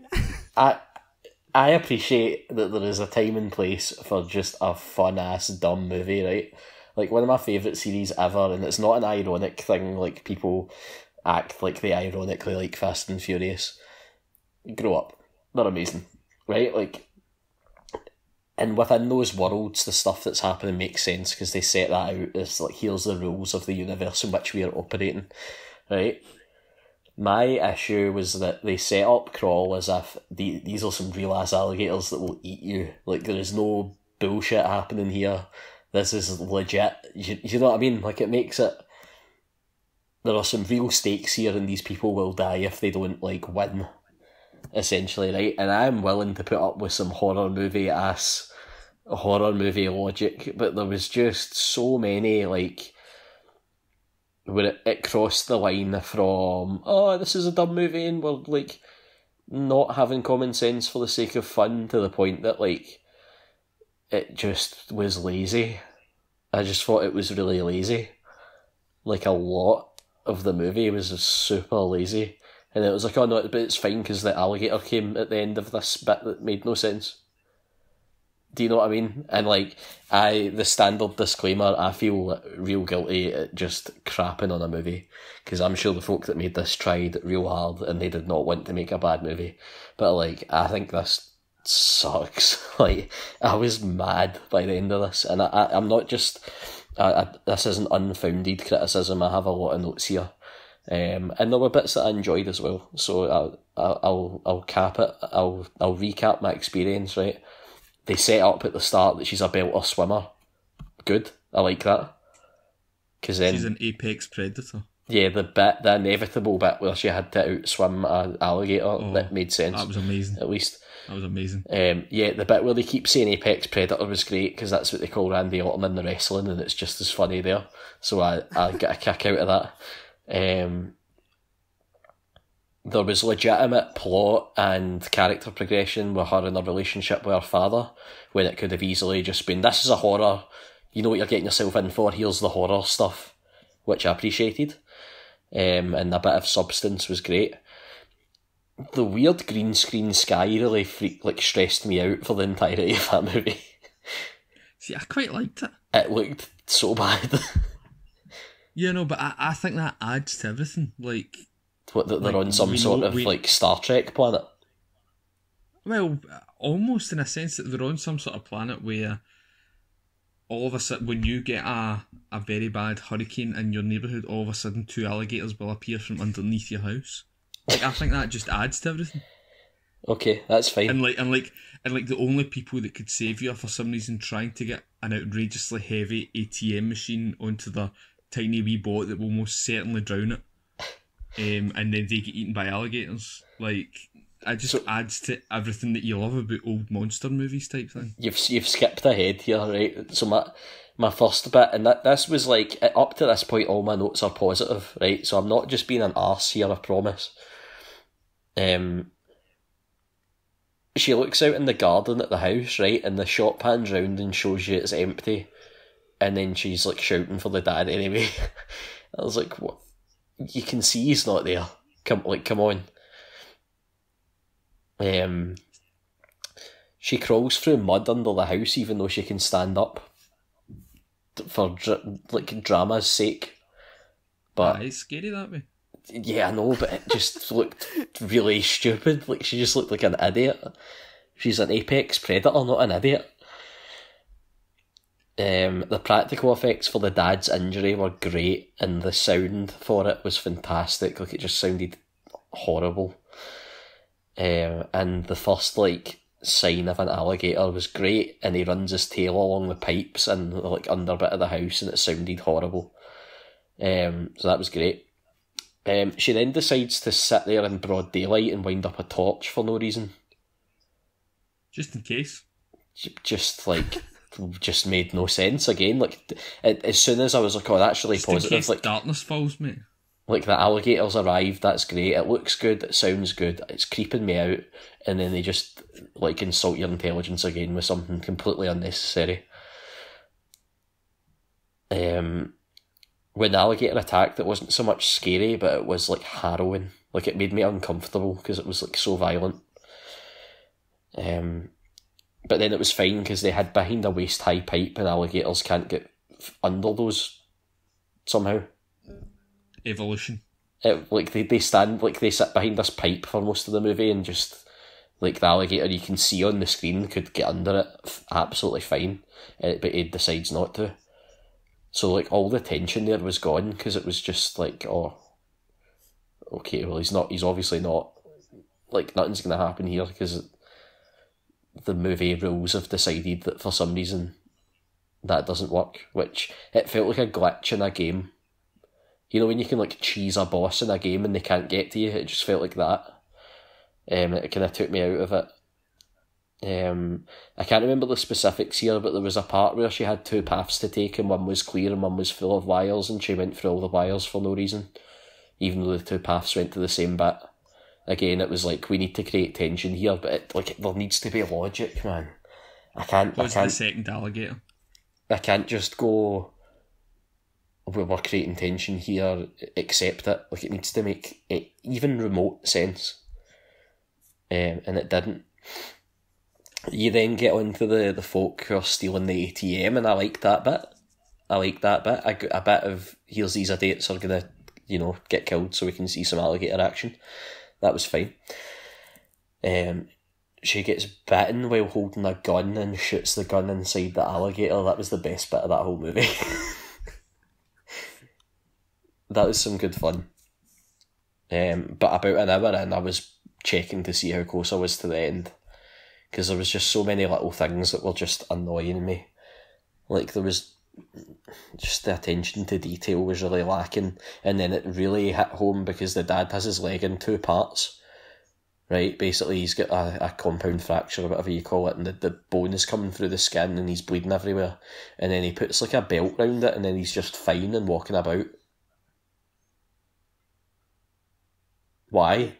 I appreciate that there is a time and place for just a fun-ass, dumb movie, right? Like, one of my favourite series ever, and it's not an ironic thing, like people act like they ironically like Fast and Furious. Grow up. They're amazing. right? Like, and within those worlds, the stuff that's happening makes sense because they set that out as like, here's the rules of the universe in which we are operating, right? My issue was that they set up Crawl as if these are some real ass alligators that will eat you. Like, there is no bullshit happening here. This is legit. You know what I mean? Like, it makes it. There are some real stakes here, and these people will die if they don't like win. Essentially, right? And I'm willing to put up with some horror movie logic, but there was just so many like where it crossed the line from this is a dumb movie and we're like not having common sense for the sake of fun to the point that like it just was lazy. I just thought it was really lazy. Like, a lot of the movie was just super lazy. And it was like, oh no, but it's fine because the alligator came at the end of this bit that made no sense. Do you know what I mean? And like, the standard disclaimer, I feel real guilty at just crapping on a movie. Because I'm sure the folk that made this tried real hard and they did not want to make a bad movie. But like, I think this sucks. Like, I was mad by the end of this. And I'm not just... this isn't unfounded criticism. I have a lot of notes here. And there were bits that I enjoyed as well. So I'll cap it. I'll recap my experience, right? They set up at the start that she's a belter swimmer. Good. I like that. Cause then, she's an apex predator. Yeah, the inevitable bit where she had to outswim an alligator, that made sense. That was amazing. At least. That was amazing. Yeah, the bit where they keep saying apex predator was great because that's what they call Randy Orton in the wrestling, and it's just as funny there. So I get a kick out of that. There was legitimate plot and character progression with her in her relationship with her father, when it could have easily just been, this is a horror, you know what you're getting yourself in for, here's the horror stuff, which I appreciated. And a bit of substance was great. The weird green screen sky really stressed me out for the entirety of that movie. See, I quite liked it. It looked so bad. Yeah, no, but I think that adds to everything. Like, what, that they're on some sort of like Star Trek planet? Well, almost in a sense that they're on some sort of planet where all of a sudden, when you get a very bad hurricane in your neighbourhood, all of a sudden 2 alligators will appear from underneath your house. Like, I think that just adds to everything. Okay, that's fine. And the only people that could save you are for some reason trying to get an outrageously heavy ATM machine onto the tiny wee boat that will most certainly drown it. And then they get eaten by alligators. Like, it just adds to everything that you love about old monster movies type thing. You've skipped ahead here, right? So my first bit, and this was like, up to this point all my notes are positive, right? So I'm not just being an arse here, I promise. She looks out in the garden at the house, right? And the shot pans round and shows you it's empty. And then she's like shouting for the dad anyway. I was like, what? You can see he's not there. Come on. She crawls through mud under the house even though she can stand up. For drama's sake. But it's scary that way. Yeah, I know, but it just looked really stupid. Like, she just looked like an idiot. She's an apex predator, not an idiot. The practical effects for the dad's injury were great, and the sound for it was fantastic. Like, it just sounded horrible. And the first sign of an alligator was great, and he runs his tail along the pipes in the under bit of the house, and it sounded horrible. So that was great. She then decides to sit there in broad daylight and wind up a torch for no reason. Just in case. Just made no sense again. As soon as I was like, oh, that's really positive. In case darkness falls, mate. Like, the alligators arrived, that's great. It looks good, it sounds good, it's creeping me out, and then they just insult your intelligence again with something completely unnecessary. When the alligator attacked, it wasn't so much scary, but it was harrowing. It made me uncomfortable because it was so violent. But then it was fine because they had behind a waist high pipe, and alligators can't get under those somehow. Evolution. They sit behind this pipe for most of the movie and just like the alligator you can see on the screen could get under it absolutely fine, but he decides not to. So like all the tension there was gone because it was just like, oh, okay, well he's obviously not, like nothing's going to happen here because the movie rules have decided that for some reason that doesn't work, which it felt like a glitch in a game. You know when you can like cheese a boss in a game and they can't get to you, it just felt like that. It kind of took me out of it. I can't remember the specifics here, but there was a part where she had two paths to take and one was clear and one was full of wires, and she went through all the wires for no reason, even though the two paths went to the same bit. Again, it was like, we need to create tension here, but there needs to be logic, man. What's the second alligator? I can't just go, we're creating tension here, accept it. Like, it needs to make even remote sense. And it didn't. You then get onto the folk who are stealing the ATM, and I like that bit. A bit of, here's these idiots are going to, get killed so we can see some alligator action. That was fine. She gets bitten while holding a gun and shoots the gun inside the alligator. That was the best bit of that whole movie. That was some good fun. But about an hour in, I was checking to see how close I was to the end, because there was just so many little things that were just annoying me. Like, there was just the attention to detail was really lacking, and then it really hit home because the dad has his leg in two parts, right? Basically he's got a compound fracture or whatever you call it, and the bone is coming through the skin and he's bleeding everywhere, and then he puts like a belt round it and then he's just fine and walking about. Why?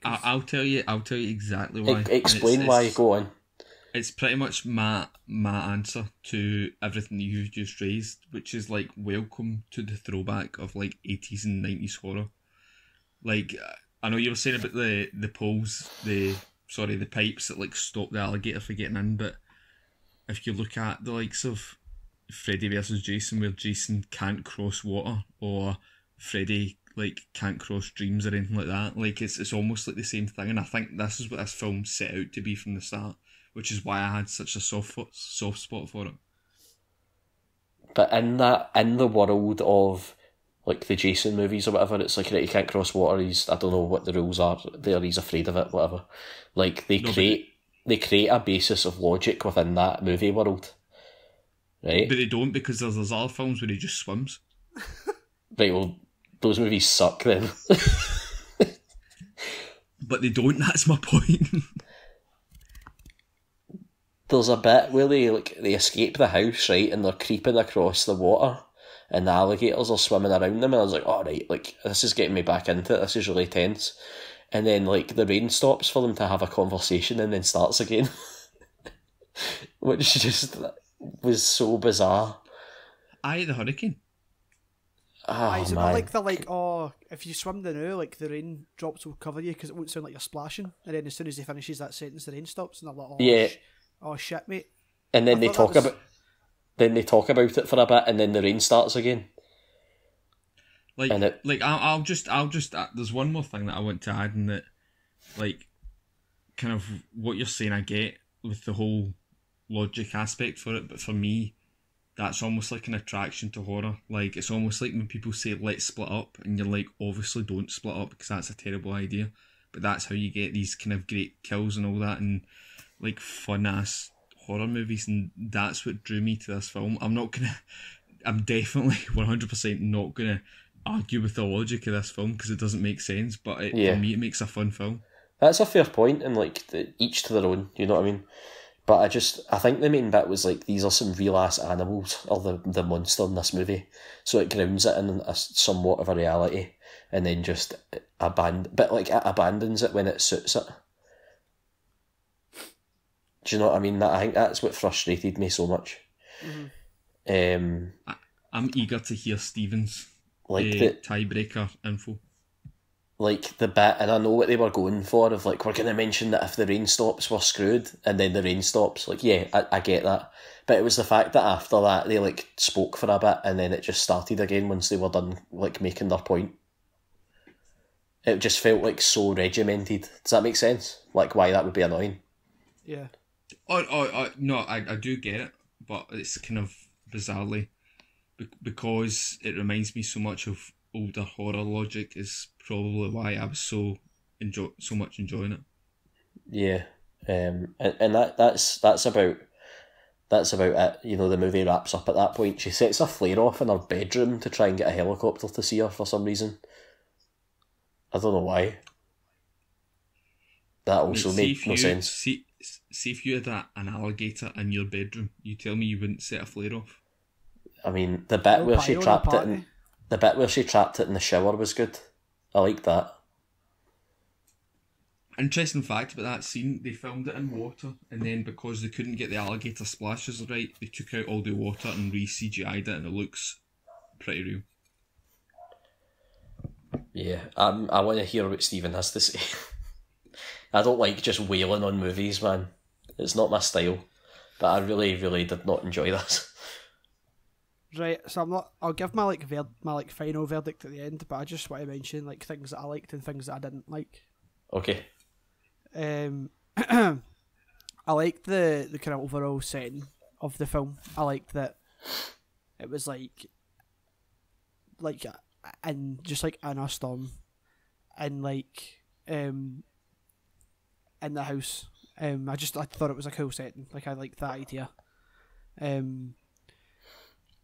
I'll tell you exactly why. Explain why. Go on. It's pretty much my answer to everything you just raised, which is like, welcome to the throwback of like 80s and 90s horror. Like, I know you were saying about the poles, the pipes that like stop the alligator from getting in, but if you look at the likes of Freddy versus Jason, where Jason can't cross water, or Freddy like can't cross dreams or anything like that, like it's almost like the same thing, and I think this is what this film set out to be from the start, which is why I had such a soft spot for it. But in the world of like the Jason movies or whatever, it's like, right, he can't cross water, I don't know what the rules are there, he's afraid of it, whatever. Like they create a basis of logic within that movie world, right? But they don't, because there's other films where he just swims. Right, well, those movies suck then. But they don't, that's my point. There's a bit where they escape the house, right, and they're creeping across the water and the alligators are swimming around them, and I was like, alright, like, this is getting me back into it, this is really tense. And then like the rain stops for them to have a conversation and then starts again. Which just was so bizarre. The hurricane. Oh, is it man. not like they're like, oh, if you swim the now, like the rain drops will cover you because it won't sound like you're splashing, and then as soon as he finishes that sentence, the rain stops, and they're like, oh, yeah. Oh shit, mate. And then they talk about it for a bit, and then the rain starts again. I'll just there's one more thing that I want to add, in that, like, kind of what you're saying I get with the whole logic aspect for it, but for me, that's almost like an attraction to horror. Like, it's almost like when people say, let's split up, and you're like, obviously don't split up because that's a terrible idea, but that's how you get these kind of great kills and all that, and like fun ass horror movies, and that's what drew me to this film. I'm definitely 100% not gonna argue with the logic of this film because it doesn't make sense, but for me it makes a fun film. That's a fair point, and like each to their own, you know what I mean? But I think the main bit was like, these are some real ass animals, or the monster in this movie, so it grounds it in somewhat of a reality, and then just abandons it when it suits it. Do you know what I mean? I think that's what frustrated me so much. Mm-hmm. I'm eager to hear Stephen's tiebreaker info. Like the bit, and I know what they were going for, of like, we're going to mention that if the rain stops, we're screwed, and then the rain stops. Like, yeah, I get that. But it was the fact that after that, they like spoke for a bit, and then it just started again once they were done like making their point. it just felt like so regimented. Does that make sense? Like why that would be annoying? Yeah. No, I do get it, but it's kind of bizarrely because it reminds me so much of older horror logic is probably why I was so much enjoying it. Yeah, and that's about it. You know, the movie wraps up at that point. She sets a flare off in her bedroom to try and get a helicopter to see her for some reason. I don't know why. That also made no sense. See if you had an alligator in your bedroom, you tell me you wouldn't set a flare off. I mean, the bit where she trapped it in the shower was good. I liked that. Interesting fact about that scene, they filmed it in water, and then because they couldn't get the alligator splashes right, they took out all the water and re-CGI'd it, and it looks pretty real. Yeah, I want to hear what Stephen has to say. I don't like just wailing on movies, man. It's not my style. But I really, really did not enjoy this. Right, so I'll give my final verdict at the end, but I just want to mention like things that I liked and things that I didn't like. Okay. I liked the kind of overall setting of the film. I liked that it was like in just like in a storm, and like in the house. I thought it was a cool setting. Like I liked that idea.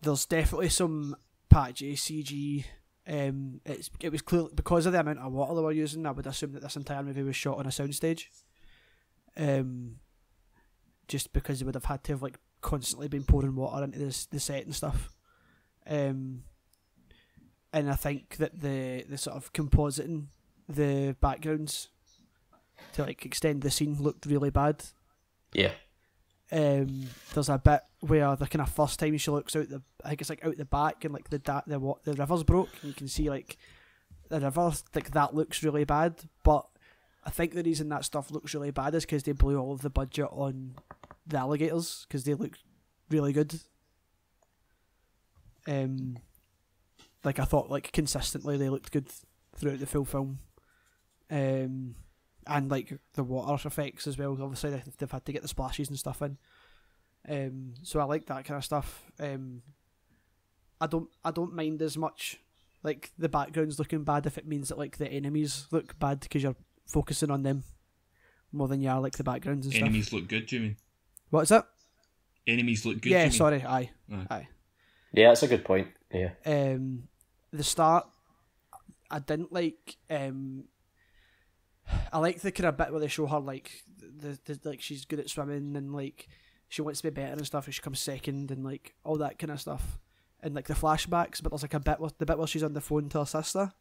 There's definitely some patchy CG. It was clear because of the amount of water they were using. I would assume that this entire movie was shot on a soundstage. Just because they would have had to have like constantly been pouring water into the set and stuff. And I think that the sort of compositing the backgrounds to like extend the scene looked really bad. Yeah. There's a bit where the kind of first time she looks out I think it's like out the back, and like the river's broke, and you can see like the river, like that looks really bad. But I think the reason that stuff looks really bad is because they blew all of the budget on the alligators because they look really good. Like I thought, like consistently they looked good throughout the full film. And like the water effects as well. Obviously, they've had to get the splashes and stuff in. So I like that kind of stuff. I don't mind as much like the backgrounds looking bad if it means that like the enemies look bad because you're focusing on them more than you are like the backgrounds and Enemies stuff. look good, Jimmy. What's that? Enemies look good. Yeah, Jimmy. sorry. Aye. Yeah, that's a good point. Yeah. The start, I didn't like. I like the kind of bit where they show her like the like she's good at swimming and like she wants to be better and stuff, and she comes second and like all that kind of stuff, and like the flashbacks. But there's like the bit where she's on the phone to her sister,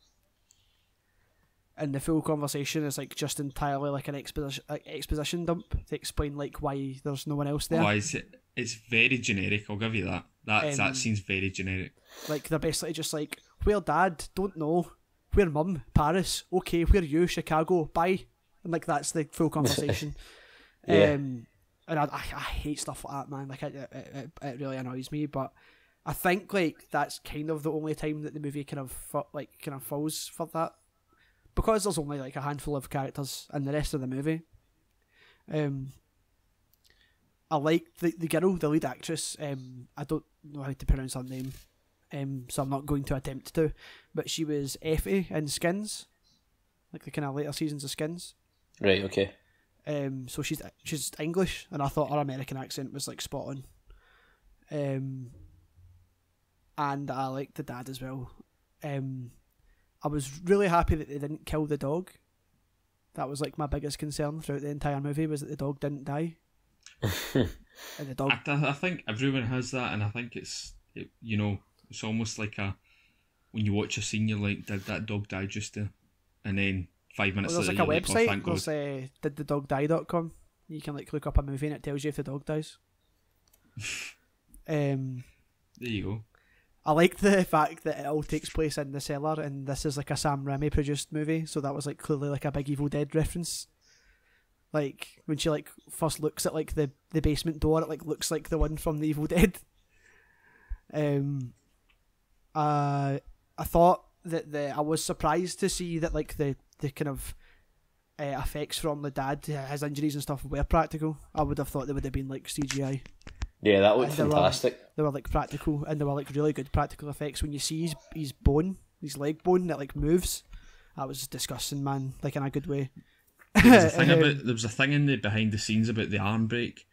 and the full conversation is like just entirely like an exposition dump to explain like why there's no one else there. Why is it? It's very generic. I'll give you that. That seems very generic. Like they're basically just like, where dad? Don't know. Where mum? Paris. Okay, where you? Chicago. Bye. And like that's the full conversation. Yeah. And I hate stuff like that, man. Like it really annoys me. But I think like that's kind of the only time that the movie kind of falls for that, because there's only like a handful of characters in the rest of the movie. I like the girl, the lead actress. I don't know how to pronounce her name. So I'm not going to attempt to, but she was Effie in Skins, like the kind of later seasons of Skins. Right. Okay. So she's English, and I thought her American accent was like spot on. And I liked the dad as well. I was really happy that they didn't kill the dog. That was like my biggest concern throughout the entire movie, was that the dog didn't die. And the dog. I think everyone has that, and I think it's almost like when you watch a scene, you're like, did that dog die just there? And then 5 minutes There's later, like a you're website, like, oh, thank God. didthedogdie.com. You can like look up a movie and it tells you if the dog dies. There you go. I like the fact that it all takes place in the cellar, and this is like a Sam Raimi produced movie, so that was like clearly like a big Evil Dead reference. Like when she like first looks at like the basement door, it like looks like the one from the Evil Dead. I thought that I was surprised to see that like the the kind of effects from the dad, his injuries and stuff were practical. I would have thought they would have been like CGI. Yeah, that looked fantastic. They were like practical, and they were like really good practical effects. When you see his bone, his leg bone that like moves, that was disgusting, man. Like in a good way. There was a thing in the behind the scenes about the arm break,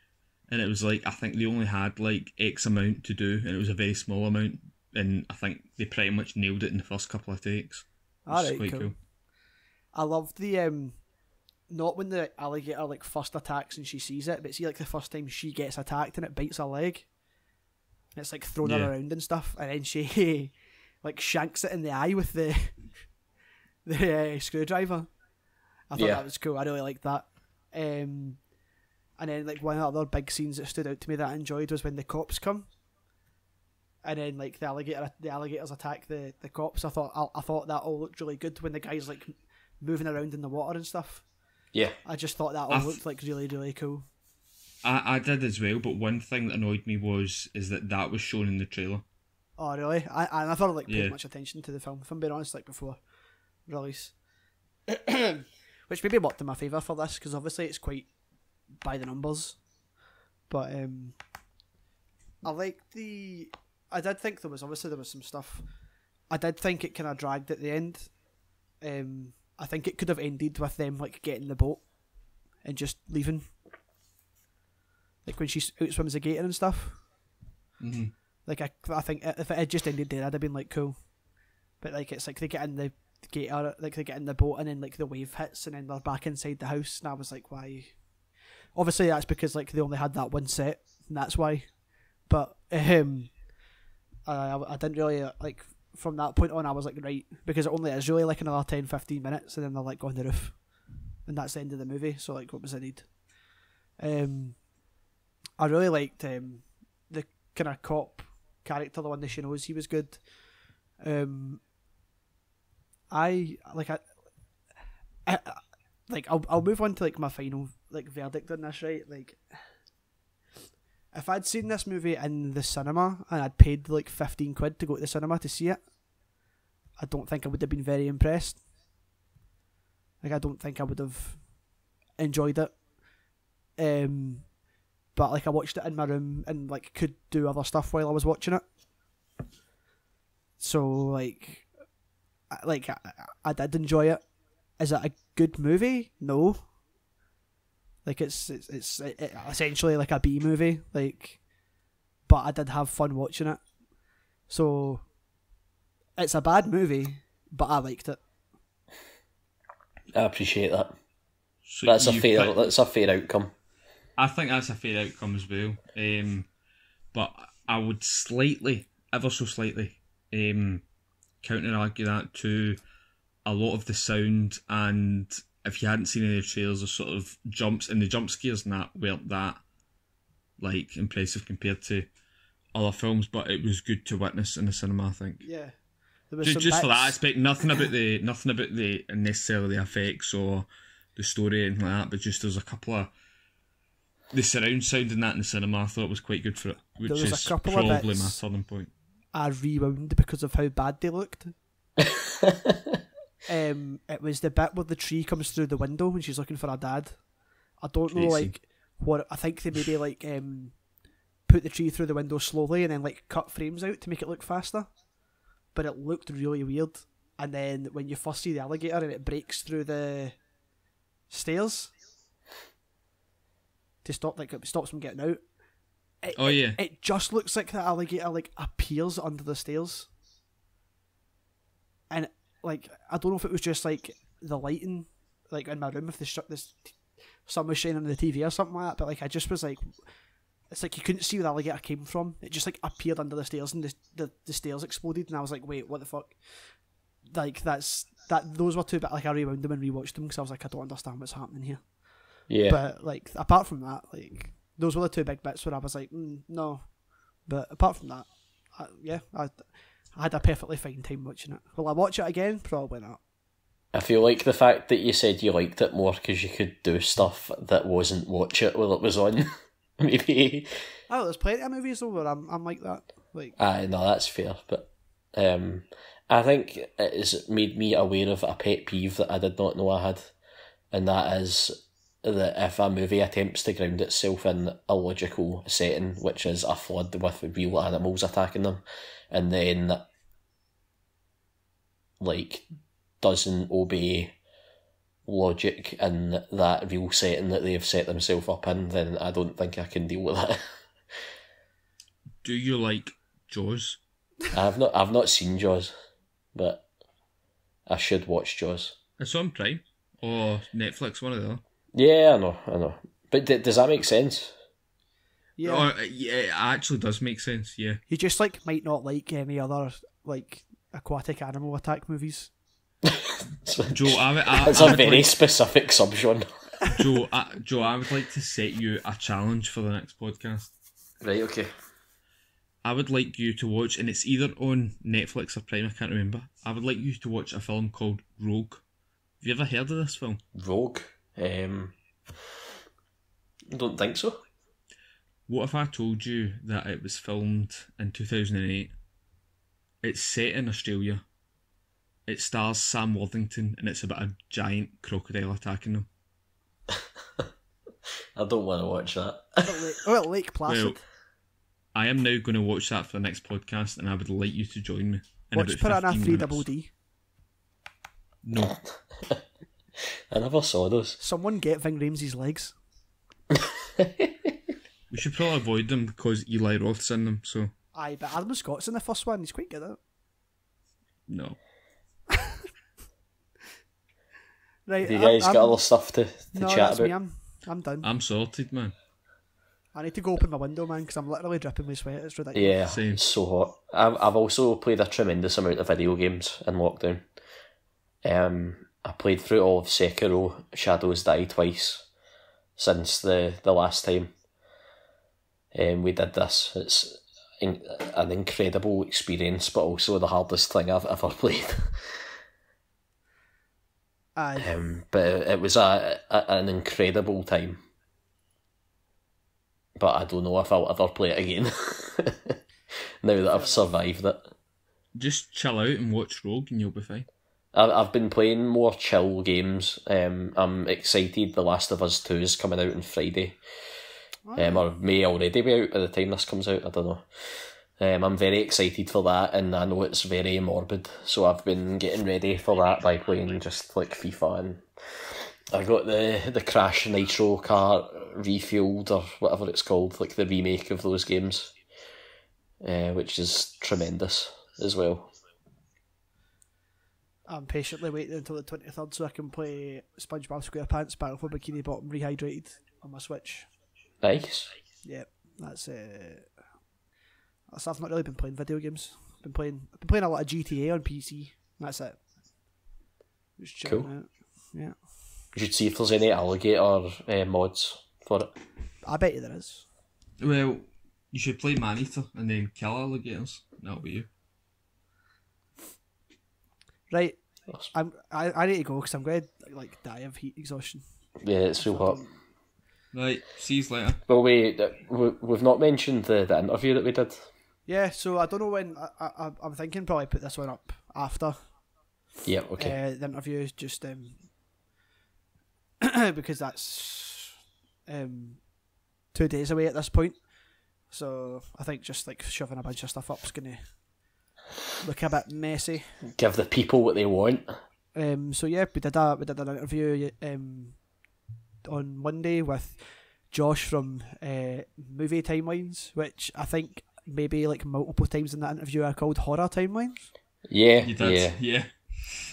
and it was like I think they only had like X amount to do, and it was a very small amount, and I think they pretty much nailed it in the first couple of takes. Alright, quite cool. I love the not when the alligator like first attacks and she sees it, but see like the first time she gets attacked and it bites her leg, and it's like thrown her around and stuff, and then she like shanks it in the eye with the screwdriver. I thought that was cool. I really liked that. And then like one of the other big scenes that stood out to me that I enjoyed was when the cops come, and then like the alligators attack the cops. I thought that all looked really good when the guy's like moving around in the water and stuff. Yeah, I just thought that all looked like really, really cool. I did as well, but one thing that annoyed me is that was shown in the trailer. Oh really? I thought I like paid much attention to the film, if I'm being honest, like before release. Which maybe worked in my favour for this, because obviously it's quite by the numbers. But I did think there was some stuff. I did think it kind of dragged at the end. I think it could have ended with them like getting the boat and just leaving, like when she outswims the gator and stuff. Mm-hmm. Like I think if it had just ended there, I'd have been like cool. But like it's like they get in the gator, like they get in the boat, and then like the wave hits, and then they're back inside the house, and I was like, why? Obviously that's because like they only had that one set, and that's why. But I didn't really like. From that point on, I was like, right, because it only is really like another 10-15 minutes, and then they're like on the roof, and that's the end of the movie. So like, what was the need? I really liked the kind of cop character, the one that she knows. He was good. I'll move on to like my final like verdict on this, right? Like, if I'd seen this movie in the cinema and I'd paid like 15 quid to go to the cinema to see it, I don't think I would have been very impressed. Like, I don't think I would have enjoyed it. But like, I watched it in my room and like could do other stuff while I was watching it. So like I did enjoy it. Is it a good movie? No. Like it's essentially like a B movie, like, but I did have fun watching it. So it's a bad movie, but I liked it. I appreciate that. So that's a fair outcome. I think that's a fair outcome as well. But I would ever so slightly, counter argue that to a lot of the sound, and if you hadn't seen any of the trailers, the sort of jumps and the jump scares and that weren't that like impressive compared to other films, but it was good to witness in the cinema, I think. Yeah. Just for that aspect, nothing about the necessarily the effects or the story or anything like that, but just there's a couple of the surround sound in that in the cinema I thought was quite good for it, which is probably my turning point. I rewound because of how bad they looked. It was the bit where the tree comes through the window when she's looking for her dad. I don't know, like, what I think they maybe like put the tree through the window slowly and then like cut frames out to make it look faster, but it looked really weird. And then when you first see the alligator and it breaks through the stairs to stop, like, it stops them getting out. It just looks like the alligator like appears under the stairs, and like I don't know if it was just like the lighting, like in my room, if this sun was shining on the TV or something like that. But like I just was like, it's like you couldn't see where the alligator came from. It just like appeared under the stairs, and the stairs exploded, and I was like, wait, what the fuck? Like those were two bit like I rewound them and rewatched them because I was like, I don't understand what's happening here. Yeah. But like apart from that, like those were the two big bits where I was like, no. But apart from that, I had a perfectly fine time watching it. Will I watch it again? Probably not. I feel like the fact that you said you liked it more because you could do stuff that wasn't watch it while it was on. Maybe. Oh, there's plenty of movies though where I'm like that. Like, no, that's fair. But I think it has made me aware of a pet peeve that I did not know I had, and that is that if a movie attempts to ground itself in a logical setting, which is a flood with real animals attacking them, and then like doesn't obey logic in that real setting that they've set themselves up in, then I don't think I can deal with it. Do you like Jaws? I've not seen Jaws, but I should watch Jaws. It's on Prime or Netflix, one or the other. Yeah, I know. But does that make sense? Yeah. Yeah, it actually does make sense. Yeah. You just like might not like any other like aquatic animal attack movies. Joe, It's a very specific subgenre. Joe, I would like to set you a challenge for the next podcast. Right, okay. I would like you to watch, and it's either on Netflix or Prime, I can't remember. I would like you to watch a film called Rogue. Have you ever heard of this film? Rogue? I don't think so. What if I told you that it was filmed in 2008? It's set in Australia. It stars Sam Worthington, and it's about a giant crocodile attacking them. I don't want to watch that. Oh, Lake Placid. Well, I am now going to watch that for the next podcast, and I would like you to join me. Watch Piranha 3 Double D. No. I never saw those. Someone get Ving Rhames' legs. We should probably avoid them because Eli Roth's in them, so... Aye, but Adam Scott's in the first one. He's quite good at it. No. Right, You guys got other stuff to no, chat that's about? me. I'm done. I'm sorted, man. I need to go open my window, man, because I'm literally dripping with sweat. It's ridiculous. Yeah, Same. it's so hot. I've also played a tremendous amount of video games in lockdown. I played through all of Sekiro, Shadows Die Twice, since the last time we did this. It's an incredible experience, but also the hardest thing I've ever played. Aye. But it was an incredible time. But I don't know if I'll ever play it again. Now that I've survived it. Just chill out and watch Rogue and you'll be fine. I've been playing more chill games. I'm excited The Last of Us 2 is coming out on Friday. Or may already be out by the time this comes out, I don't know. I'm very excited for that, and I know it's very morbid, so I've been getting ready for that by playing just like FIFA, and I got the Crash Nitro car refueled, or whatever it's called, like the remake of those games, which is tremendous as well. I'm patiently waiting until the 23rd so I can play SpongeBob SquarePants Battle for Bikini Bottom Rehydrated on my Switch. Nice. Yep, that's I've not really been playing video games. I've been playing a lot of GTA on PC. That's it. Just chilling Cool. out. Yeah. You should see if there's any alligator mods for it. I bet you there is. Well, you should play Maneater and then kill alligators. That'll be you. Right. Awesome. I need to go because I'm going to like die of heat exhaustion. Yeah, it's real hot. Right, see you later. Well, we've not mentioned the interview that we did. Yeah, so I don't know when. I'm thinking probably put this one up after. Yeah, okay. The interview is just because that's 2 days away at this point. So I think just like shoving a bunch of stuff up is gonna look a bit messy. Give the people what they want. So yeah, we did an interview on Monday with Josh from Movie Timelines, which I think maybe like multiple times in that interview are called Horror Timelines. Yeah, You did, yeah.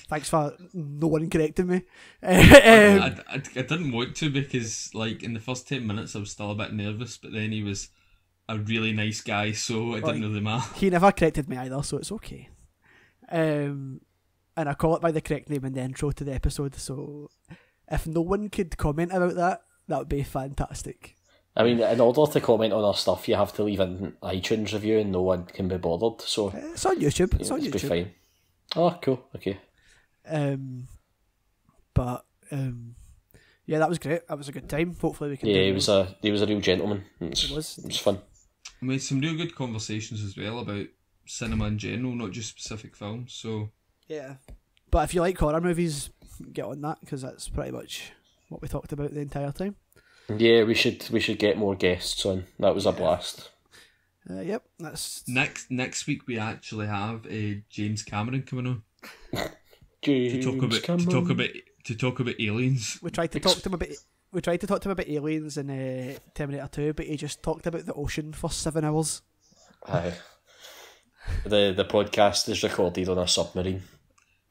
Thanks for no one correcting me. I didn't want to because like in the first 10 minutes I was still a bit nervous, but then he was a really nice guy, so it didn't really matter. He never corrected me either, so it's okay. And I call it by the correct name in the intro to the episode, so if no one could comment about that, that would be fantastic. I mean, in order to comment on our stuff, you have to leave an iTunes review, and no one can be bothered. So It's on YouTube. It's on it'll be YouTube. fine. Oh, cool. Okay. Yeah, that was great. That was a good time. Hopefully we can. Yeah, do he was a real gentleman. It was was. fun. We had some real good conversations as well about cinema in general, not just specific films. So Yeah. But if you like horror movies, get on that, because that's pretty much what we talked about the entire time. Yeah, we should get more guests on. That was a blast. Yep, that's next week we actually have James Cameron coming on James to talk about aliens. we tried to talk to him about. We tried to talk to him about aliens in Terminator 2, but he just talked about the ocean for 7 hours. Aye. The podcast is recorded on a submarine.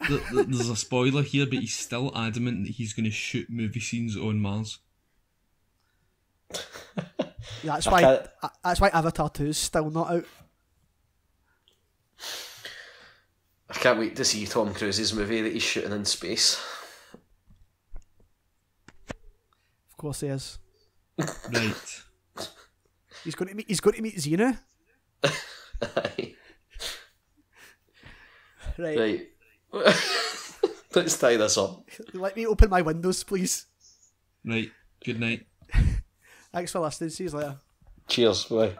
There's a spoiler here, but he's still adamant that he's going to shoot movie scenes on Mars. That's why Avatar 2 is still not out. I can't wait to see Tom Cruise's movie that he's shooting in space. Of course he is. Right. He's going to meet Xena. Aye. Right. Let's tie this up. Let me open my windows, please. Right. Good night. Thanks for listening. See you later. Cheers. Bye.